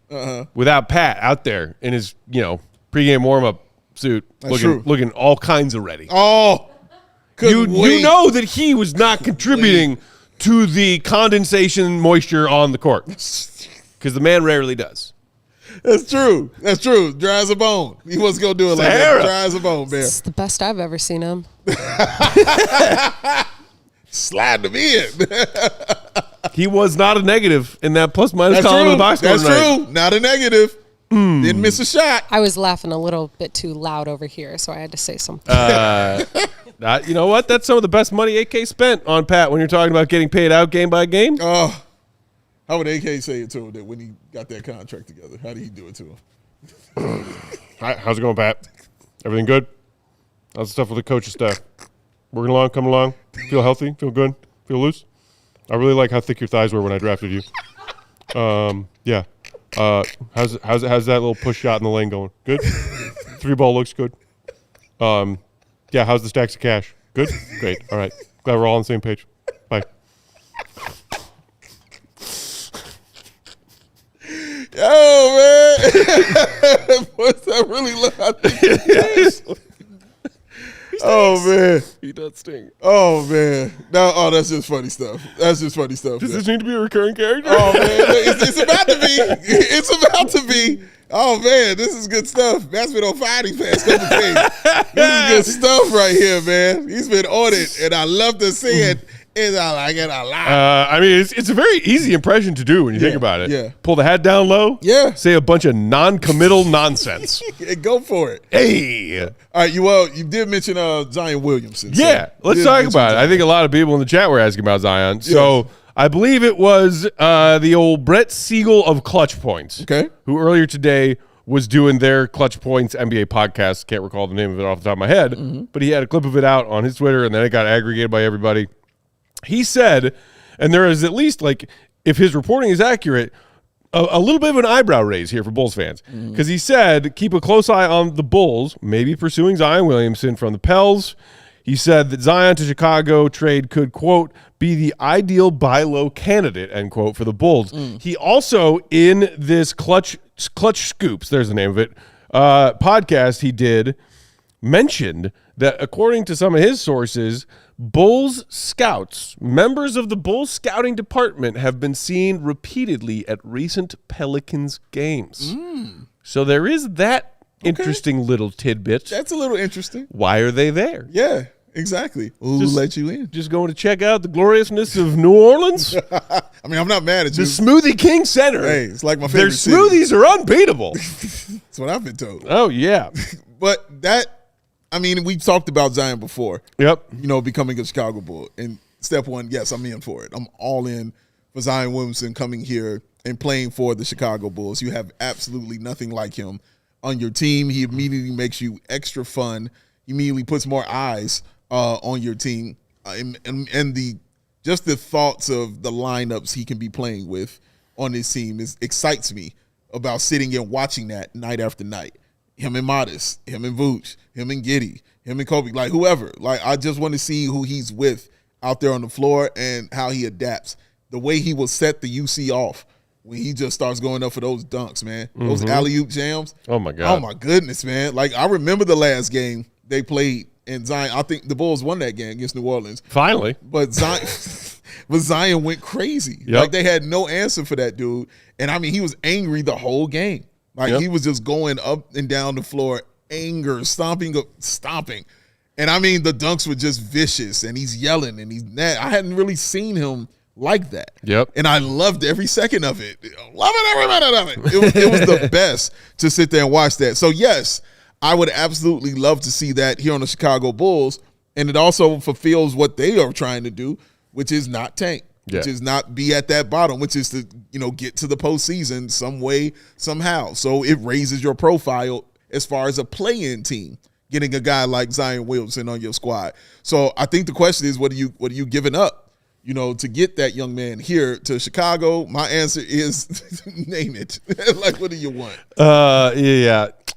without Pat out there in his pregame warm up suit, looking all kinds of ready. Oh, you know that he was not contributing to the condensation moisture on the court, because the man rarely does. That's true. That's true. Dry as a bone. He wasn't going to do it like that. Dry as a bone, man. It's the best I've ever seen him. Slide them in. He was not a negative in that plus minus column of the box score. That's true. Not a negative. Didn't miss a shot. I was laughing a little bit too loud over here, so I had to say something. You know what? That's some of the best money AK spent on Pat when you're talking about getting paid out game by game. Oh, how would AK say it to him that when he got that contract together? How did he do it to him? Hi, how's it going, Pat? Everything good? How's the stuff with the coaching staff? Working along, coming along? Feel healthy? Feel good? Feel loose? I really like how thick your thighs were when I drafted you. Yeah. How's that little push shot in the lane going? Good? 3-ball looks good. Yeah, how's the stacks of cash? Good? Great. All right. Glad we're all on the same page. Bye. Oh, man. What's that really loud? Oh, man. He does sting. Oh, man. No, that's just funny stuff. That's just funny stuff. Does this need to be a recurring character? Oh, man. It's about to be. It's about to be. Oh, man. This is good stuff. Matt's been on fire these past couple days. This is good stuff right here, man. He's been on it, and I love to see it. And I like it a lot. I mean, it's a very easy impression to do when you think about it. Yeah. Pull the hat down low. Yeah. Say a bunch of non-committal nonsense. Go for it. Hey. All right, you did mention Zion Williamson. Yeah, let's talk about it. I think a lot of people in the chat were asking about Zion. Yes. So I believe it was the old Brett Siegel of Clutch Points. Okay. Who earlier today was doing their Clutch Points NBA podcast. Can't recall the name of it off the top of my head. But he had a clip of it out on his Twitter, and then it got aggregated by everybody. He said, and there is at least, like, if his reporting is accurate, a little bit of an eyebrow raise here for Bulls fans. Because he said, keep a close eye on the Bulls, maybe pursuing Zion Williamson from the Pels. He said that Zion to Chicago trade could, quote, be the ideal buy low candidate, end quote, for the Bulls. He also, in this Clutch Scoops, there's the name of it, podcast he did, mentioned that according to some of his sources, Bulls scouts, members of the Bulls scouting department, have been seen repeatedly at recent Pelicans games. So there is that interesting little tidbit. That's a little interesting. Why are they there? Yeah, exactly. Who let you in? Just going to check out the gloriousness of New Orleans? I mean, I'm not mad at you. The Smoothie King Center. Hey, it's like my Their favorite city. smoothies are unbeatable. That's what I've been told. Oh, yeah. But I mean, we've talked about Zion before. Yep. Becoming a Chicago Bull. And step one, yes, I'm in for it. I'm all in for Zion Williamson coming here and playing for the Chicago Bulls. You have absolutely nothing like him on your team. He immediately makes you extra fun. He immediately puts more eyes on your team. And the thoughts of the lineups he can be playing with on this team excites me about sitting and watching that night after night. Him and Modest, him and Vooch, him and Giddey, him and Coby, like whoever. Like I just want to see who he's with out there on the floor and how he adapts. The way he will set the UC off when he just starts going up for those dunks, man. Those alley-oop jams. Oh, my God. Oh, my goodness, man. Like, I remember the last game they played in Zion. I think the Bulls won that game against New Orleans. Finally. But Zion went crazy. Yep. Like, they had no answer for that dude. And, I mean, he was angry the whole game. Like, he was just going up and down the floor, anger, stomping. And, I mean, the dunks were just vicious, and he's yelling, and he's mad. I hadn't really seen him like that. Yep. And I loved every second of it. Loving every minute of it. It was the best to sit there and watch that. So, yes, I would absolutely love to see that here on the Chicago Bulls. And it also fulfills what they are trying to do, which is not tank, which is not be at that bottom, which is to, get to the postseason some way, somehow. So it raises your profile as far as a play-in team, getting a guy like Zion Williamson on your squad. So I think the question is, what are you giving up? To get that young man here to Chicago? My answer is name it. Like, what do you want?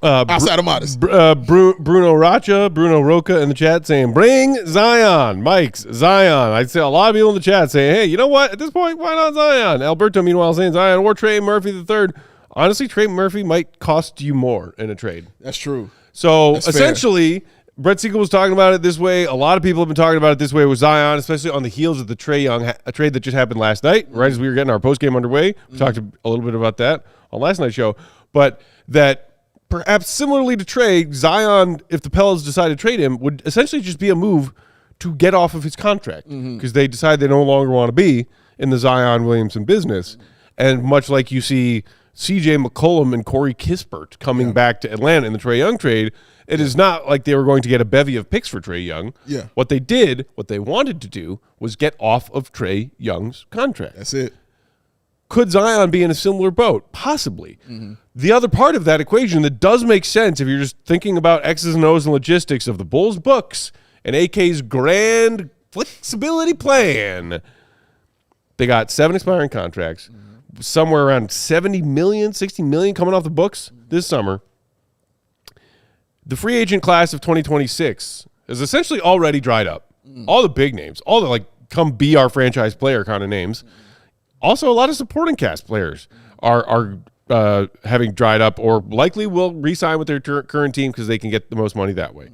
Outside of Modest. Bruno Rocha in the chat saying, bring Zion. Mike's Zion. I'd say a lot of people in the chat saying, hey, you know what? At this point, why not Zion? Alberto, meanwhile, saying Zion or Trey Murphy III. Honestly, Trey Murphy might cost you more in a trade. That's true. So, That's essentially – Brett Siegel was talking about it this way. A lot of people have been talking about it this way with Zion, especially on the heels of the Trae Young a trade that just happened last night, right as we were getting our postgame underway. We talked a little bit about that on last night's show. But that perhaps similarly to Trae, Zion, if the Pelicans decide to trade him, would essentially just be a move to get off of his contract because they decide they no longer want to be in the Zion Williamson business. And much like you see CJ McCollum and Corey Kispert coming back to Atlanta in the Trae Young trade, it is not like they were going to get a bevy of picks for Trae Young. Yeah. What they wanted to do was get off of Trae Young's contract. That's it. Could Zion be in a similar boat? Possibly. The other part of that equation that does make sense if you're just thinking about X's and O's and logistics of the Bulls books and AK's grand flexibility plan, they got 7 expiring contracts, somewhere around 70 million, 60 million coming off the books this summer. The free agent class of 2026 is essentially already dried up. All the big names, all the come be our franchise player kind of names. Also, a lot of supporting cast players are having dried up or likely will re-sign with their current team because they can get the most money that way.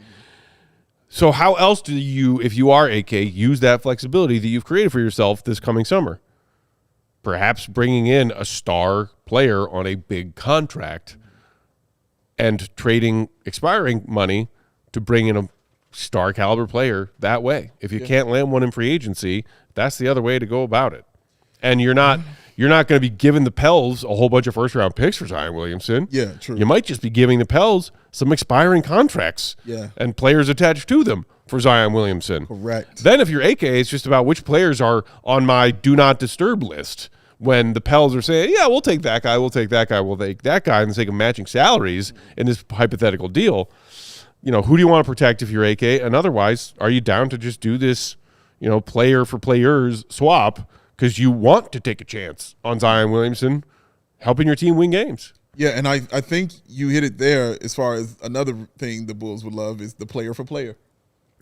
So how else do you, if you are AK, use that flexibility that you've created for yourself this coming summer? Perhaps bringing in a star player on a big contract and trading expiring money to bring in a star caliber player that way. If you can't land one in free agency, that's the other way to go about it. And you're not going to be giving the Pels a whole bunch of first round picks for Zion Williamson. Yeah, true. You might just be giving the Pels some expiring contracts and players attached to them for Zion Williamson. Correct. Then if you're AK, it's just about which players are on my do not disturb list. When the Pels are saying, yeah, we'll take that guy, we'll take that guy, we'll take that guy, and the sake of matching salaries in this hypothetical deal, who do you want to protect if you're AK? And otherwise, are you down to just do this, player for players swap because you want to take a chance on Zion Williamson helping your team win games? Yeah, and I think you hit it there as far as another thing the Bulls would love is the player for player.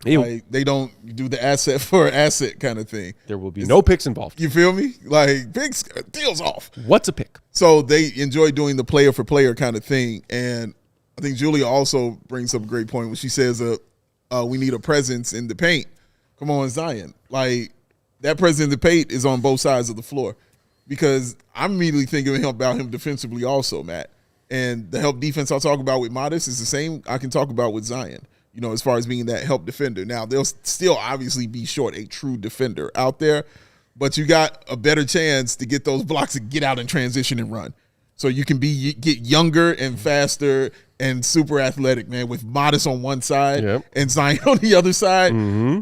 They don't do the asset for asset kind of thing. There will be no picks involved. You feel me? Like, picks, deals off. What's a pick? So they enjoy doing the player for player kind of thing. And I think Julia also brings up a great point when she says we need a presence in the paint. Come on, Zion. Like, that presence in the paint is on both sides of the floor because I'm immediately thinking about him defensively also, Matt. And the help defense I'll talk about with Modest is the same I can talk about with Zion. As far as being that help defender. Now, they'll still obviously be short a true defender out there, but you got a better chance to get those blocks and get out and transition and run. So you can get younger and faster and super athletic, man, with Modest on one side and Zion on the other side.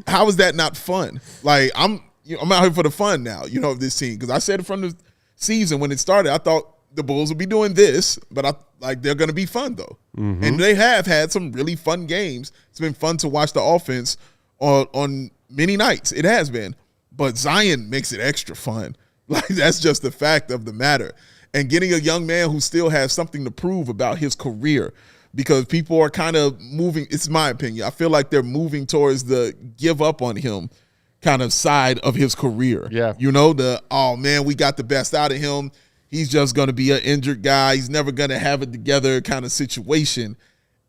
How is that not fun? Like, I'm out here for the fun now, of this team. Because I said from the season when it started, I thought the Bulls will be doing this, but they're going to be fun, though. And they have had some really fun games. It's been fun to watch the offense on many nights. It has been. But Zion makes it extra fun. Like, that's just the fact of the matter. And getting a young man who still has something to prove about his career, because people are kind of moving, it's my opinion, I feel like they're moving towards the give up on him kind of side of his career. Yeah. You know, oh man, we got the best out of him. He's just going to be an injured guy. He's never going to have it together kind of situation.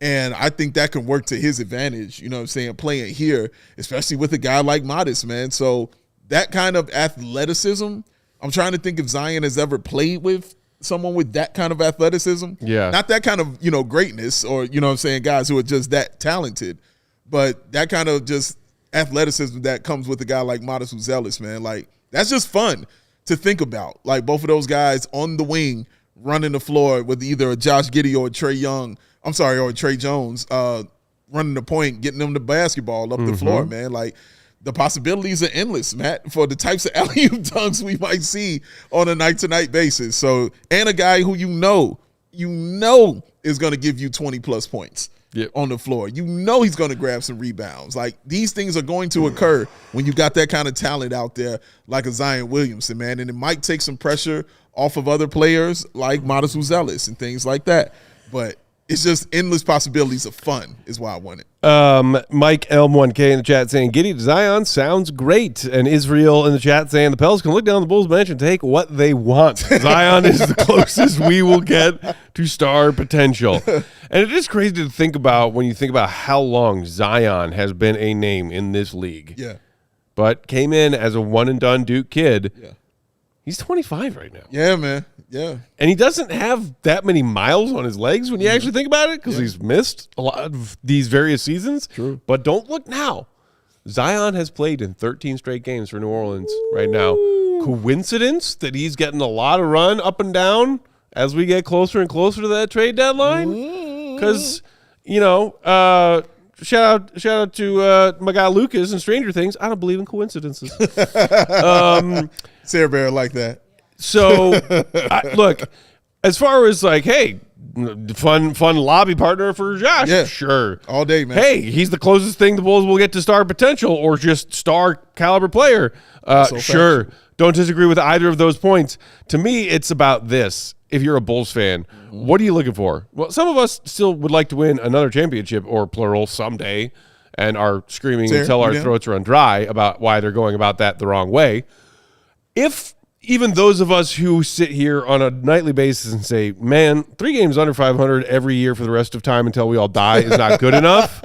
And I think that can work to his advantage, you know what I'm saying, playing here, especially with a guy like Modest, man. So that kind of athleticism, I'm trying to think if Zion has ever played with someone with that kind of athleticism. Yeah. Not that kind of, you know, greatness or, you know what I'm saying, guys who are just that talented, but that kind of just athleticism that comes with a guy like Modest Buzelis, man. Like, that's just fun to think about. Like, both of those guys on the wing running the floor with either a Josh Giddey or a or Trey Jones running the point, getting them the basketball up the floor, man. Like, the possibilities are endless, Matt, for the types of alley-oop dunks we might see on a night-to-night basis. So, and a guy who you know is going to give you 20-plus points on the floor. You know he's going to grab some rebounds. Like, these things are going to occur when you got that kind of talent out there like a Zion Williamson, man. And it might take some pressure off of other players like Modest Buzelis and things like that. But it's just endless possibilities of fun is why I want it. Mike Elm1K in the chat saying, Giddey to Zion sounds great. And Israel in the chat saying, the Pels can look down the Bulls bench and take what they want. Zion is the closest we will get to star potential. And it is crazy to think about when you think about how long Zion has been a name in this league. Yeah. But came in as a one-and-done Duke kid. Yeah. He's 25 right now. Yeah, man. Yeah. And he doesn't have that many miles on his legs when you actually think about it, because he's missed a lot of these various seasons. True. But don't look now. Zion has played in 13 straight games for New Orleans right now. Coincidence that he's getting a lot of run up and down as we get closer and closer to that trade deadline? Because, you know, shout out to my guy Lucas and Stranger Things. I don't believe in coincidences. Sarah Bear like that. So, look, as far as like, hey, fun lobby partner for Josh, Yeah. sure. All day, man. Hey, he's the closest thing the Bulls will get to star potential or just star caliber player. Sure. Don't disagree with either of those points. To me, it's about this. If you're a Bulls fan, what are you looking for? Well, some of us still would like to win another championship or plural someday and are screaming until our throats run dry about why they're going about that the wrong way. If even those of us who sit here on a nightly basis and say, man, 3 games under 500 every year for the rest of time until we all die is not good enough.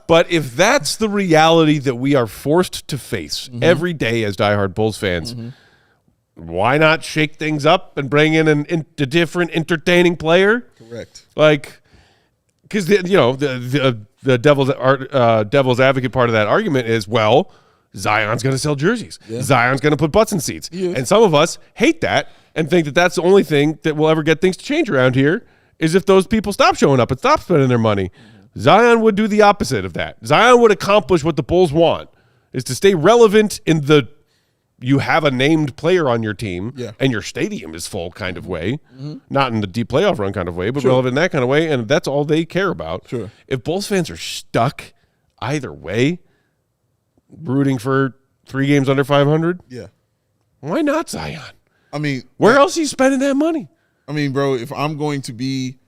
But if that's the reality that we are forced to face every day as diehard Bulls fans, why not shake things up and bring in a different, entertaining player? Correct. Like, because, the devil's advocate part of that argument is, well, Zion's going to sell jerseys. Yeah. Zion's going to put butts in seats. Yeah. And some of us hate that and think that that's the only thing that will ever get things to change around here is if those people stop showing up and stop spending their money. Zion would do the opposite of that. Zion would accomplish what the Bulls want, is to stay relevant in the you have a named player on your team and your stadium is full kind of way, not in the deep playoff run kind of way, but relevant in that kind of way, and that's all they care about. Sure. If Bulls fans are stuck either way, rooting for 3 games under 500, why not Zion? I mean, where else are you spending that money? I mean, bro, if I'm going to be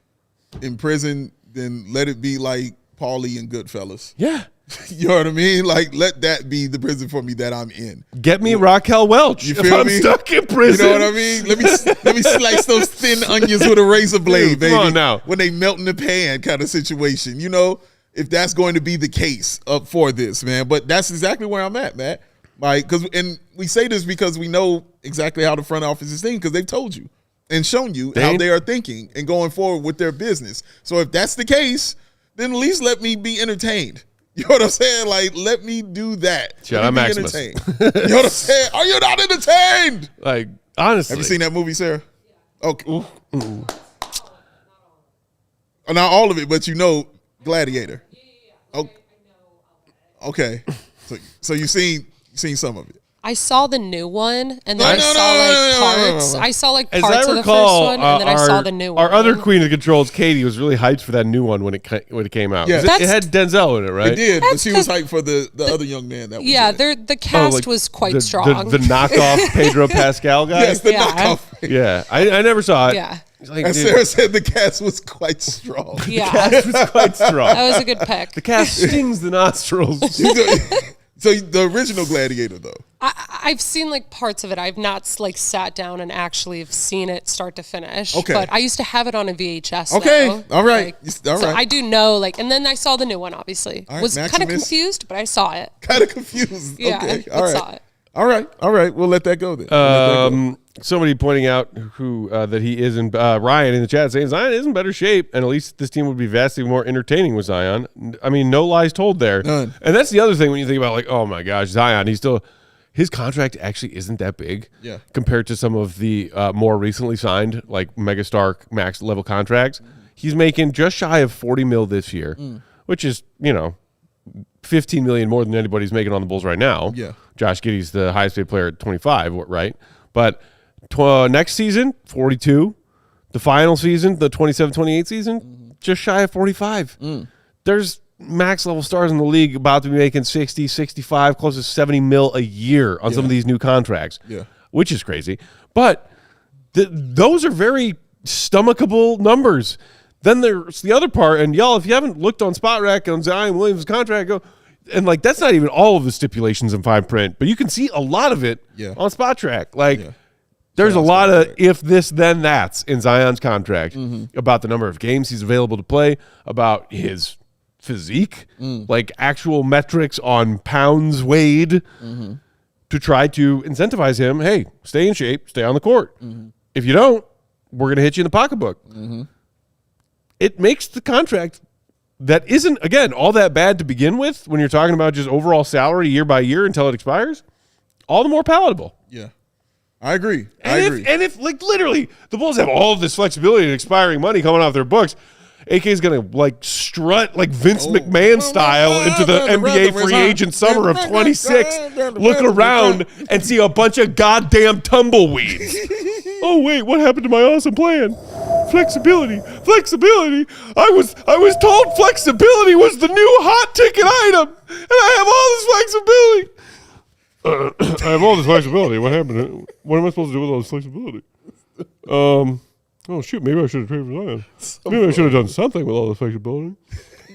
in prison, then let it be like Paulie and Goodfellas. Yeah. You know what I mean? Like, let that be the prison for me that I'm in. Get me Raquel Welch. You feel I'm me? stuck in prison. You know what I mean? Let me slice those thin onions with a razor blade, baby. Come on now. When they melt in the pan kind of situation. You know, if that's going to be the case for this, man. But that's exactly where I'm at, Matt. Like, and we say this because we know exactly how the front office is thinking because they've told you and shown you how they are thinking and going forward with their business. So if that's the case, then at least let me be entertained. You know what I'm saying? Like, let me do that. Shout out Maximus. You know what I'm saying? Are you not entertained? Like, honestly. Have you seen that movie, Sarah? Okay. Ooh. Not all of it, but you know Gladiator. Okay. So you've seen some of it. I saw the new one, and then I saw like As parts I of the recall, first one, and then I saw the new one. Our other queen of controls, Katie, was really hyped for that new one when it came out. Yeah. It had Denzel in it, right? It did, but she was hyped for the other young man that was in it. The cast was quite strong. The knockoff Pedro Pascal guy? Yes, the knockoff. Yeah, I never saw it. Yeah. Like, As Sarah said, the cast was quite strong. Yeah. The cast was quite strong. That was a good pick. The cast stings the nostrils. So the original Gladiator, though. I've seen like parts of it. I've not like sat down and actually have seen it start to finish. Okay. But I used to have it on a VHS. Okay. Though. All right. So I do know, like, and then I saw the new one, obviously. All right, Was kind of Maximus. confused, but I saw it. Kind of confused. Yeah, Okay. but All right. saw it. All right. We'll let that go then. Somebody pointing out who that he is in Ryan in the chat saying Zion is in better shape, and at least this team would be vastly more entertaining with Zion. I mean, no lies told there. None. And that's the other thing when you think about, like, oh my gosh, Zion, his contract actually isn't that big compared to some of the more recently signed, like megastar max level contracts. He's making just shy of $40 million this year, which is, $15 million more than anybody's making on the Bulls right now. Yeah. Josh Giddey's the highest paid player at 25, right? But next season, 42. The final season, the 27-28 season, just shy of 45. There's max level stars in the league about to be making 60, 65, close to 70 mil a year on some of these new contracts, which is crazy. But those are very stomachable numbers. Then there's the other part, and y'all, if you haven't looked on Spot Rack on Zion Williams' contract, go, and like that's not even all of the stipulations in fine print, but you can see a lot of it on Spot Track. Like there's a lot of if this then that's in Zion's contract about the number of games he's available to play, about his physique, like actual metrics on pounds weighed to try to incentivize him. Hey, stay in shape, stay on the court. If you don't, we're going to hit you in the pocketbook. It makes the contract that isn't, again, all that bad to begin with when you're talking about just overall salary year by year until it expires, all the more palatable. Yeah. I agree. And if like literally the Bulls have all of this flexibility and expiring money coming off their books, AK is going to like strut like Vince McMahon style into the NBA free agent summer of 26, look around and see a bunch of goddamn tumbleweeds. Oh wait, what happened to my awesome plan? Flexibility. I was told flexibility was the new hot ticket item, and I have all this flexibility. I have all this flexibility. What happened? What am I supposed to do with all this flexibility? Oh shoot, maybe I should have traded for Zion. Maybe I should have done something with all this flexibility.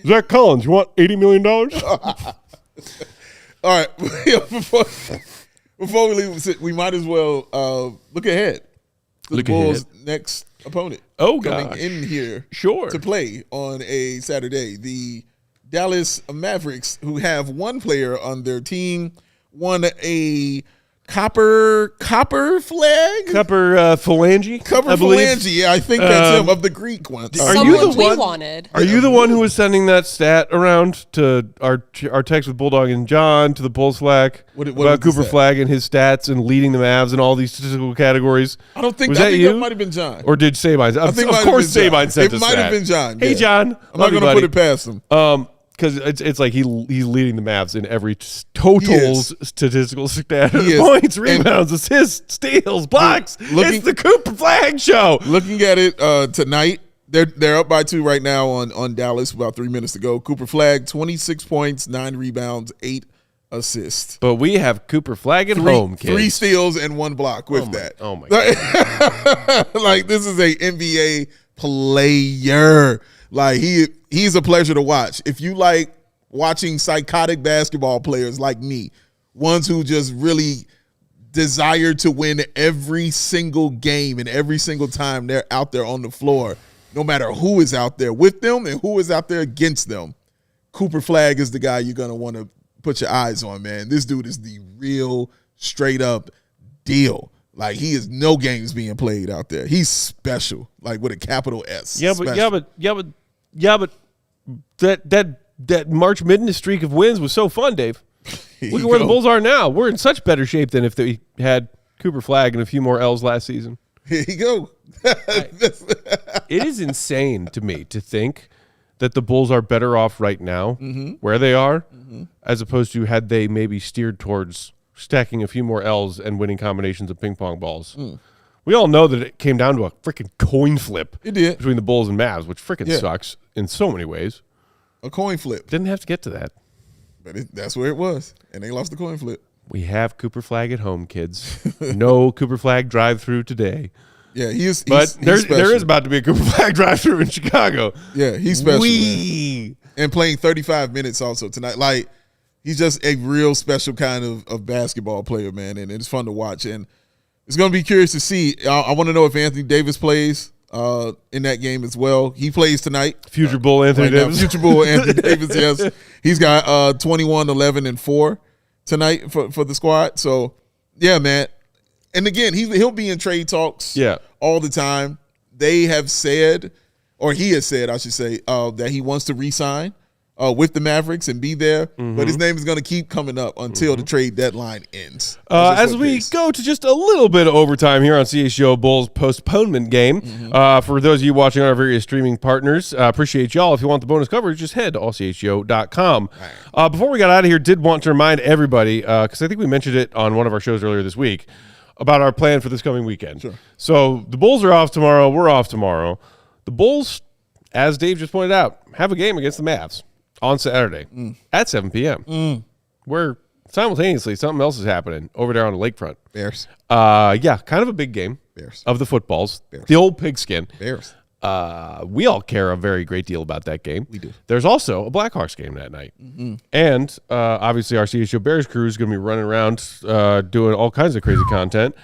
Zach Collins, you want $80 million? All right. Before we leave, we might as well look ahead. The Bulls' next opponent. Coming in here to play on a Saturday. The Dallas Mavericks, who have one player on their team, won a copper flag? Copper phalange? Copper phalange, yeah, I think that's him, of the Greek ones. Are you the one who was sending that stat around to our text with Bulldog and John, to the Bulls Slack, about Cooper Flag and his stats and leading the Mavs in all these statistical categories? I don't think was that you? That might have been John. Or did Sabine? Of course Sabine sent the stat. It might have been John. Hey, John. I'm not going to put it past him. Because it's like he's leading the Mavs in every totals statistical stat. Points, rebounds, assists, steals, blocks. It's the Cooper Flag show. Looking at it tonight, they're up by 2 right now on Dallas. About 3 minutes to go. Cooper Flag, 26 points, 9 rebounds, 8 assists. But we have Cooper Flag at home, kids. 3 steals and 1 block with that. Oh my god! Like this is a NBA player. Like he's a pleasure to watch. If you like watching psychotic basketball players like me, ones who just really desire to win every single game and every single time they're out there on the floor, no matter who is out there with them and who is out there against them, Cooper Flag is the guy you're going to want to put your eyes on, man. This dude is the real straight up deal. Like he is no games being played out there. He's special, like with a capital S. Yeah, but that March Madness streak of wins was so fun, Dave. Look at where the Bulls are now. We're in such better shape than if they had Cooper Flag and a few more L's last season. Here you go. It is insane to me to think that the Bulls are better off right now where they are, as opposed to had they maybe steered towards stacking a few more L's and winning combinations of ping pong balls. We all know that it came down to a freaking coin flip. It did. Between the Bulls and Mavs, which freaking sucks in so many ways. A coin flip. Didn't have to get to that. But that's where it was. And they lost the coin flip. We have Cooper Flag at home, kids. No Cooper Flag drive-through today. Yeah, But there is about to be a Cooper Flag drive-through in Chicago. Yeah, he's special. And playing 35 minutes also tonight. Like, he's just a real special kind of basketball player, man. And it's fun to watch. And it's going to be curious to see. I want to know if Anthony Davis plays in that game as well. He plays tonight. Future Bull Anthony Davis. Future Bull Anthony Davis, yes. He's got 21, 11, and 4 tonight for the squad. So, yeah, man. And again, he'll be in trade talks all the time. They have said, or he has said, I should say, that he wants to re-sign with the Mavericks and be there. But his name is going to keep coming up until the trade deadline ends. As we go to just a little bit of overtime here on CHGO Bulls postponement game. For those of you watching on our various streaming partners, appreciate y'all. If you want the bonus coverage, just head to allchgo.com. Before we got out of here, did want to remind everybody, because I think we mentioned it on one of our shows earlier this week, about our plan for this coming weekend. Sure. So the Bulls are off tomorrow. We're off tomorrow. The Bulls, as Dave just pointed out, have a game against the Mavs on Saturday at 7 p.m. Where simultaneously something else is happening over there on the lakefront. Bears. Yeah, kind of a big game. Bears. Of the footballs. Bears. The old pigskin. Bears. We all care a very great deal about that game. We do. There's also a Blackhawks game that night. And obviously our CHGO Bears crew is going to be running around doing all kinds of crazy content.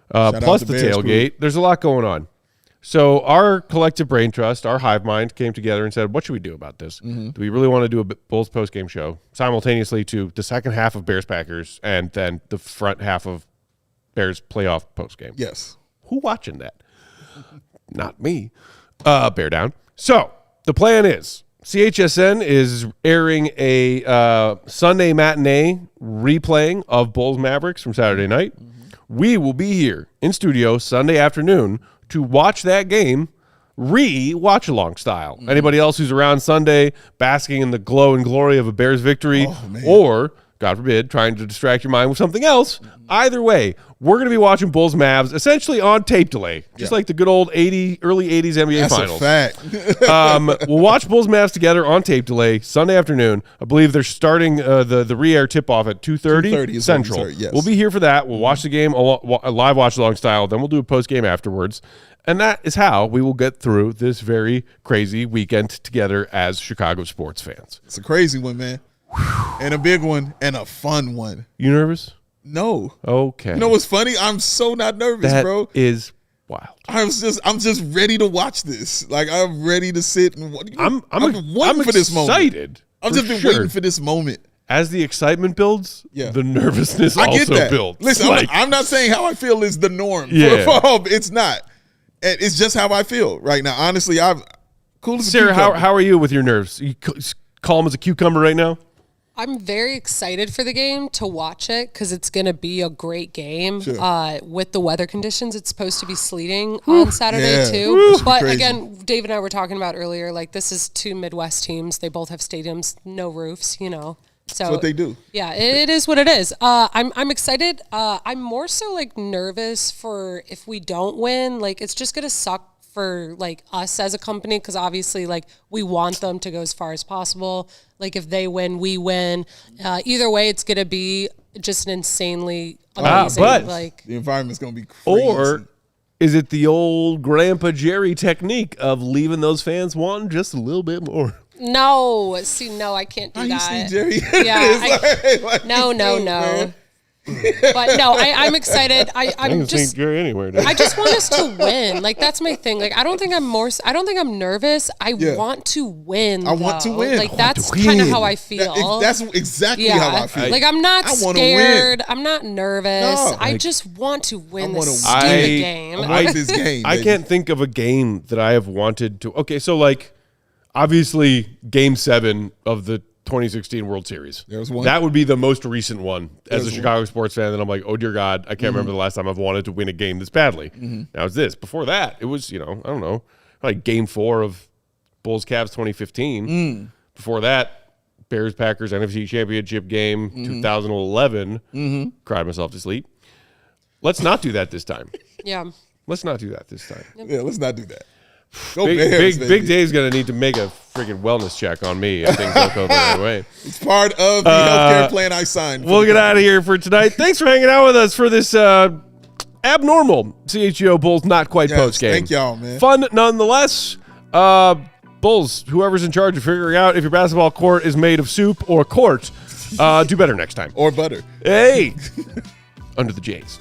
Plus the tailgate. There's a lot going on. So our collective brain trust, our hive mind, came together and said, what should we do about this? Do we really want to do a Bulls post-game show simultaneously to the second half of Bears-Packers and then the front half of Bears playoff post-game? Yes. Who watching that? Not me. Bear down. So the plan is CHSN is airing a Sunday matinee replaying of Bulls Mavericks from Saturday night. We will be here in studio Sunday afternoon to watch that game watch along style. Anybody else who's around Sunday basking in the glow and glory of a Bears victory or, God forbid, trying to distract your mind with something else, either way, we're going to be watching Bulls Mavs essentially on tape delay, just like the good old early 80s NBA Finals. That's a fact. We'll watch Bulls Mavs together on tape delay Sunday afternoon. I believe they're starting the re-air tip-off at 2:30 Central. Yes. We'll be here for that. We'll watch the game a live watch-along style. Then we'll do a post-game afterwards. And that is how we will get through this very crazy weekend together as Chicago sports fans. It's a crazy one, man. And a big one and a fun one. You nervous? No. Okay. You know what's funny? I'm so not nervous, bro. That is wild. I'm just ready to watch this. Like, I'm ready to sit and watch. I'm waiting for this moment. Excited. I've just been waiting for this moment. As the excitement builds, the nervousness I get also that. builds. Listen, I'm not saying how I feel is the norm. It's not. It's just how I feel right now. Honestly, I'm cool as a Sarah, cucumber. how are you with your nerves? You calm as a cucumber right now? I'm very excited for the game to watch it because it's going to be a great game. Sure. With the weather conditions, it's supposed to be sleeting on Saturday too. Woo. But Crazy. again, Dave and I were talking about earlier, like this is two Midwest teams. They both have stadiums, no roofs, you know. So That's what they do. Yeah, it is what it is. I'm excited. I'm more so like nervous for if we don't win. Like it's just gonna suck for like us as a company because obviously like we want them to go as far as possible. Like if they win, we win. Either way, it's gonna be just an insanely amazing. But like the environment's gonna be crazy. Or is it the old Grandpa Jerry technique of leaving those fans wanting just a little bit more? no, I can't do How that. you see Jerry? Yeah, no. Man. But no, I'm excited. I'm just Jerry anywhere. Dude. I just want us to win. Like that's my thing. Like I don't think I'm nervous. I want to win. I want to win. Like I want that's to kind of win. how I feel. That's exactly how I feel. Like I'm not I wanna scared. win. I'm not nervous. No. I just want to win wanna this win. stupid I- game. I want this game. I baby. can't think of a game that I have wanted to. Okay, so like obviously Game 7 of the 2016 World Series. There was one. That would be the most recent one as a was Chicago sports fan. That I'm like, oh dear God, I can't remember the last time I've wanted to win a game this badly. Now it's this. Before that, it was I don't know, like Game 4 of Bulls Cavs 2015. Before that, Bears-Packers NFC Championship game, 2011. Cried myself to sleep. Let's not do that this time. Yeah. Let's not do that this time. Yeah, let's not do that. Go Bears, Big Dave's going to need to make a freaking wellness check on me if things don't go the right way. It's part of the healthcare plan I signed. We'll get out of here for tonight. Thanks for hanging out with us for this abnormal CHGO Bulls not quite post game. Thank y'all, man. Fun nonetheless. Bulls, whoever's in charge of figuring out if your basketball court is made of soup or court, do better next time. Or butter. Hey! Under the J's.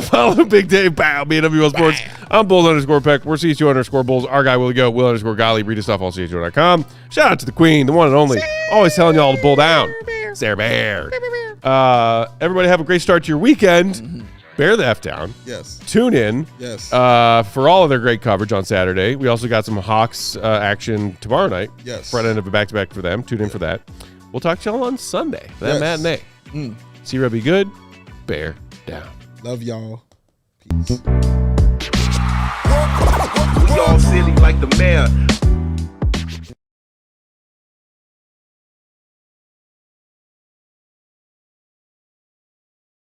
Follow Big Dave, Pow, BWL Sports. I'm Bulls_Peck. We're CHGO_Bulls. Our guy, Will Go, Will_Gottlieb. Read his stuff on CHGO.com. Shout out to the queen, the one and only. Always telling y'all to bull down. Sarah Bear. Everybody have a great start to your weekend. Bear the F down. Yes. Tune in. Yes. For all of their great coverage on Saturday. We also got some Hawks action tomorrow night. Yes. Front end of a back-to-back for them. Tune in for that. We'll talk to y'all on Sunday. That matinee. C-Rub be good. Bear down. Love y'all. Peace. We all silly like the mayor.